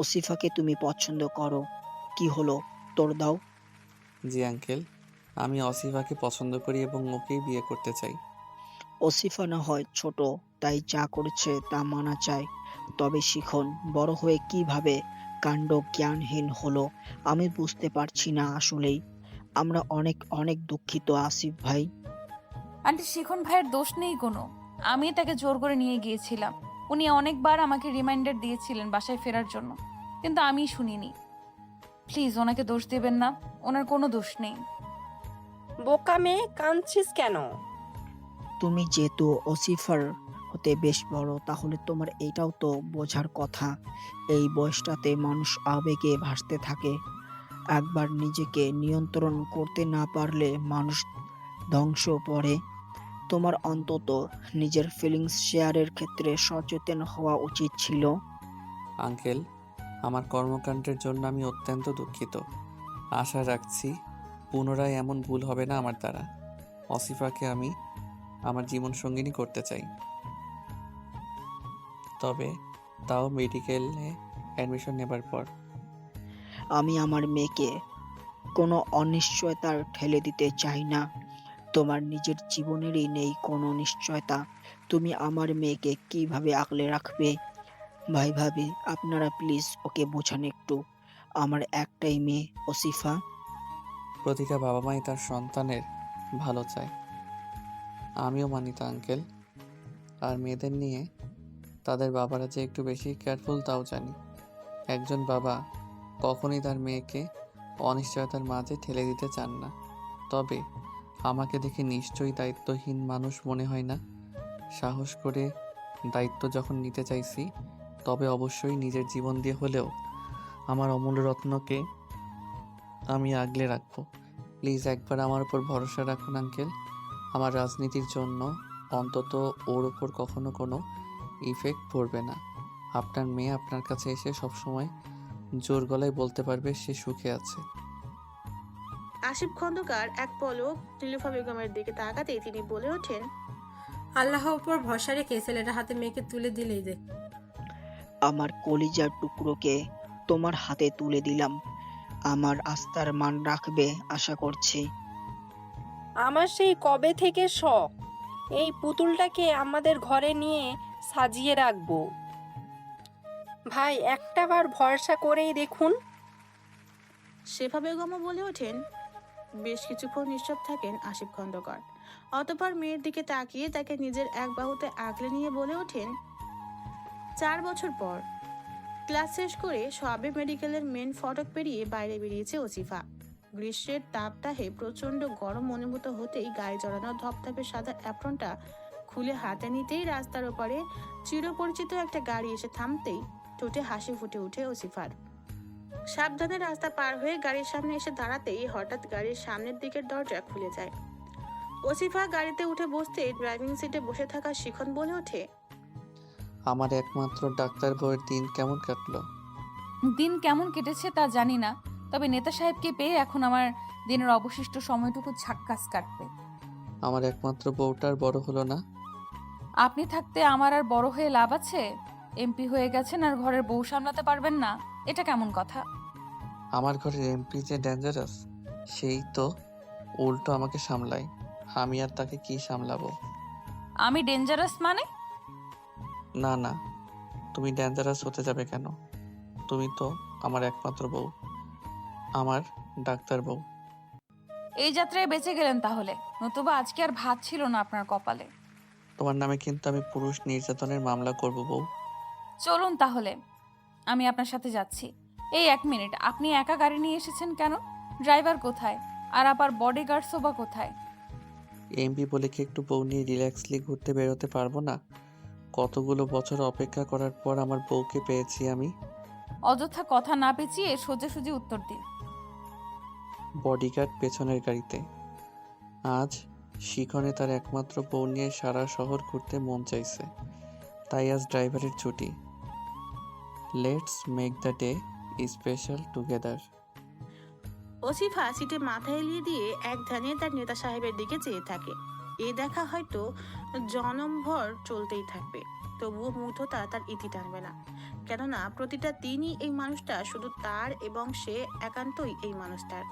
Speaker 8: ওসিফাকে তুমি পছন্দ করো, কি হলো তোর দাও?
Speaker 1: জি আঙ্কেল, আমি অসিফাকে পছন্দ করি এবং ওকেই বিয়ে করতে চাই।
Speaker 8: ওসিফা না হয় ছোট, তাই যা করেছে তা মানা চায়, তবে শিখন বড় হয়ে কিভাবে কাণ্ড জ্ঞানহীন হলো আমি বুঝতে পারছি না আসলেই। আমরা অনেক অনেক দুঃখিত আসিফ ভাই।
Speaker 2: আন্টি শিখন ভাইয়ের দোষ নেই কোনো। আমি তাকে জোর করে নিয়ে গিয়েছিলাম। উনি অনেকবার আমাকে রিমাইন্ডার দিয়েছিলেন বাসায় ফেরার জন্য, কিন্তু আমি শুনিনি। প্লিজ ওনাকে দোষ দেবেন না, ওনার কোনো দোষ নেই।
Speaker 4: বোকা মেয়ে, কাঁদছিস কেন?
Speaker 8: তুমি যেহেতু ওসিফার হতে বেশ বড়, তাহলে তোমার এটাও তো বোঝার কথা। এই বয়সটাতে মানুষ আবেগে ভাসতে থাকে। একবার নিজেকে নিয়ন্ত্রণ করতে না পারলে মানুষ ধ্বংস পড়ে। তোমার অন্তত নিজের ফিলিংস শেয়ারের ক্ষেত্রে সচেতন হওয়া উচিত ছিল।
Speaker 1: আঙ্কেল, আমার কর্মকাণ্ডের জন্য আমি অত্যন্ত দুঃখিত। আশা রাখছি পুনরায় এমন ভুল হবে না আমার দ্বারা। অসিফাকে আমি আমার জীবন সঙ্গিনী করতে চাই, তবে তাও মেডিকেলে অ্যাডমিশন নেবার পর।
Speaker 8: আমি আমার মেয়েকে কোনো অনিশ্চয়তার ঠেলে দিতে চাই না। তোমার নিজের জীবনেরই নেই কোনো নিশ্চয়তা। তুমি আমার মেয়েকে কিভাবে আগলে রাখবে? ভাই ভাবি, আপনারা প্লিজ ওকে বোঝান একটু। আমার একটাই মেয়ে ওসিফা।
Speaker 1: প্রতিটা বাবা মাই তার সন্তানের ভালো চায়, আমিও মানি তা আঙ্কেল। আর মেয়েদের নিয়ে তাদের বাবারা যে একটু বেশি কেয়ারফুল তাও জানি। একজন বাবা কখনোই তার মেয়েকে অনিশ্চয়তার মাঝে ঠেলে দিতে চান না। তবে আমাকে দেখে নিশ্চয়ই দায়িত্বহীন মানুষ মনে হয় না। সাহস করে দায়িত্ব যখন নিতে চাইছি, তবে অবশ্যই নিজের জীবন দিয়ে হলেও আমার অমূল্য রত্নকে আমি আগলে রাখবো। প্লিজ একবার আমার উপর ভরসা রাখুন আঙ্কেল। আমার রাজনীতির জন্য অন্তত ওর উপর কখনো কোনো ইফেক্ট পড়বে না। আপনার মেয়ে আপনার কাছে এসে সবসময় জোর গলায় বলতে পারবে সে সুখে আছে।
Speaker 3: আসিফ খন্দকার এক পলক নীলুফা বেগমের দিকে তাকাতেই তিনি বলে ওঠেন,
Speaker 5: আল্লাহর উপর ভরসা রেখে ছেলেটার হাতে মেয়েকে তুলে দিলেই দেখ।
Speaker 8: আমার কলিজার টুকরোকে তোমার হাতে তুলে দিলাম। আমার আস্থার মান রাখবে আশা করছি।
Speaker 4: আমার সেই কবে থেকে শখ এই পুতুলটাকে আমাদের ঘরে নিয়ে সাজিয়ে রাখবো। ভাই, একটাবার ভরসা করেই দেখুন।
Speaker 3: শেফা বেগমও বলে ওঠেন। বেশ কিছুক্ষণ নিশ্চুপ থাকেন আসিফ খন্দকার। অতঃপর মেয়ের দিকে তাকিয়ে তাকে নিজের এক বাহুতে আগলে নিয়ে বলে ওঠেন, 4 বছর পর ক্লাস শেষ করে সবে মেডিকেলের মেন ফটক পেরিয়ে বাইরে বেরিয়েছে ওসিফা। গ্রীষ্মের তাপদাহে প্রচন্ড গরম অনুভূত হতেই গায়ে জড়ানো ধপধপে সাদা অ্যাপ্রনটা খুলে হাতে নিতেই রাস্তার ওপারে চিরপরিচিত একটা গাড়ি এসে থামতেই ঠোঁটে হাসি ফুটে ওঠে ওসিফার। সাবধানে রাস্তা পার হয়ে গাড়ির সামনে এসে দাঁড়াতেই হঠাৎ গাড়ির সামনের দিকের দরজা খুলে যায়। ওসিফা গাড়িতে উঠে বসতে ড্রাইভিং সিটে বসে থাকা শিখন বলে ওঠে,
Speaker 1: আমার একমাত্র ডাক্তার বউয়ের দিন কেমন কাটলো?
Speaker 2: দিন কেমন কেটেছে তা জানি না, তবে নেতা সাহেবকে পেয়ে এখন আমার দিনের অবশিষ্ট সময়টুকু ঝাক্কাস কাটবে।
Speaker 1: আমার একমাত্র বউটার বড় হলো না?
Speaker 2: আপনি থাকতে আমার আর বড় হয়ে লাভ আছে? এমপি হয়ে গেছেন আর ঘরের বউ সামলাতে পারবেন না, এটা কেমন কথা?
Speaker 1: আমার ঘরের এমপি যে ডেঞ্জারাস, সেই তো উল্টো আমাকে সামলায়। আমি আর তাকে কি সামলাবো?
Speaker 2: আমি ডেঞ্জারাস মানে?
Speaker 1: না না, তুমি ডেঞ্জারাস হতে যাবে কেন? তুমি তো আমার একমাত্র বউ, আমার ডাক্তার বউ।
Speaker 2: এই যাত্রায় বেঁচে গেলেন তাহলে, নতুবা আজকে আর ভাত ছিল না আপনার কপালে।
Speaker 1: তোমার নামে কিন্তু আমি পুরুষ নির্যাতনের মামলা করব বউ।
Speaker 2: চলুন তাহলে, আমি আপনার সাথে যাচ্ছি। এই 1 মিনিট, আপনি একা গাড়ি নিয়ে এসেছেন কেন? ড্রাইভার কোথায়? আর আবার বডিগার্ডসও বা কোথায়?
Speaker 1: এমপি বলে কি একটু বউ নিয়ে রিল্যাক্সলি ঘুরতে বেরোতে পারবো না? কতগুলো বছর অপেক্ষা করার পর আমার বউকে পেয়েছি আমি।
Speaker 2: অযথা কথা না পেঁচিয়ে সোজাসুজি উত্তর দিন।
Speaker 1: বডিগার্ড পেছনের গাড়িতে। আজ শিখনে তার একমাত্র বউ নিয়ে সারা শহর ঘুরতে মন চাইছে, তাই আজ ড্রাইভারের ছুটি। Let's make the day special together.
Speaker 3: Osifa সিটে মাথা এলিয়ে দিয়ে এক ধ্যানে তার নেতা সাহেবের দিকে চেয়ে থাকে। এই দেখা হয়তো জনমভর চলতেই থাকবে, তবুও মুগ্ধতা তার ইতি টানবে না। কেননা প্রতিটা দিনই এই মানুষটা শুধু তার এবং সে একান্তই এই মানুষটার।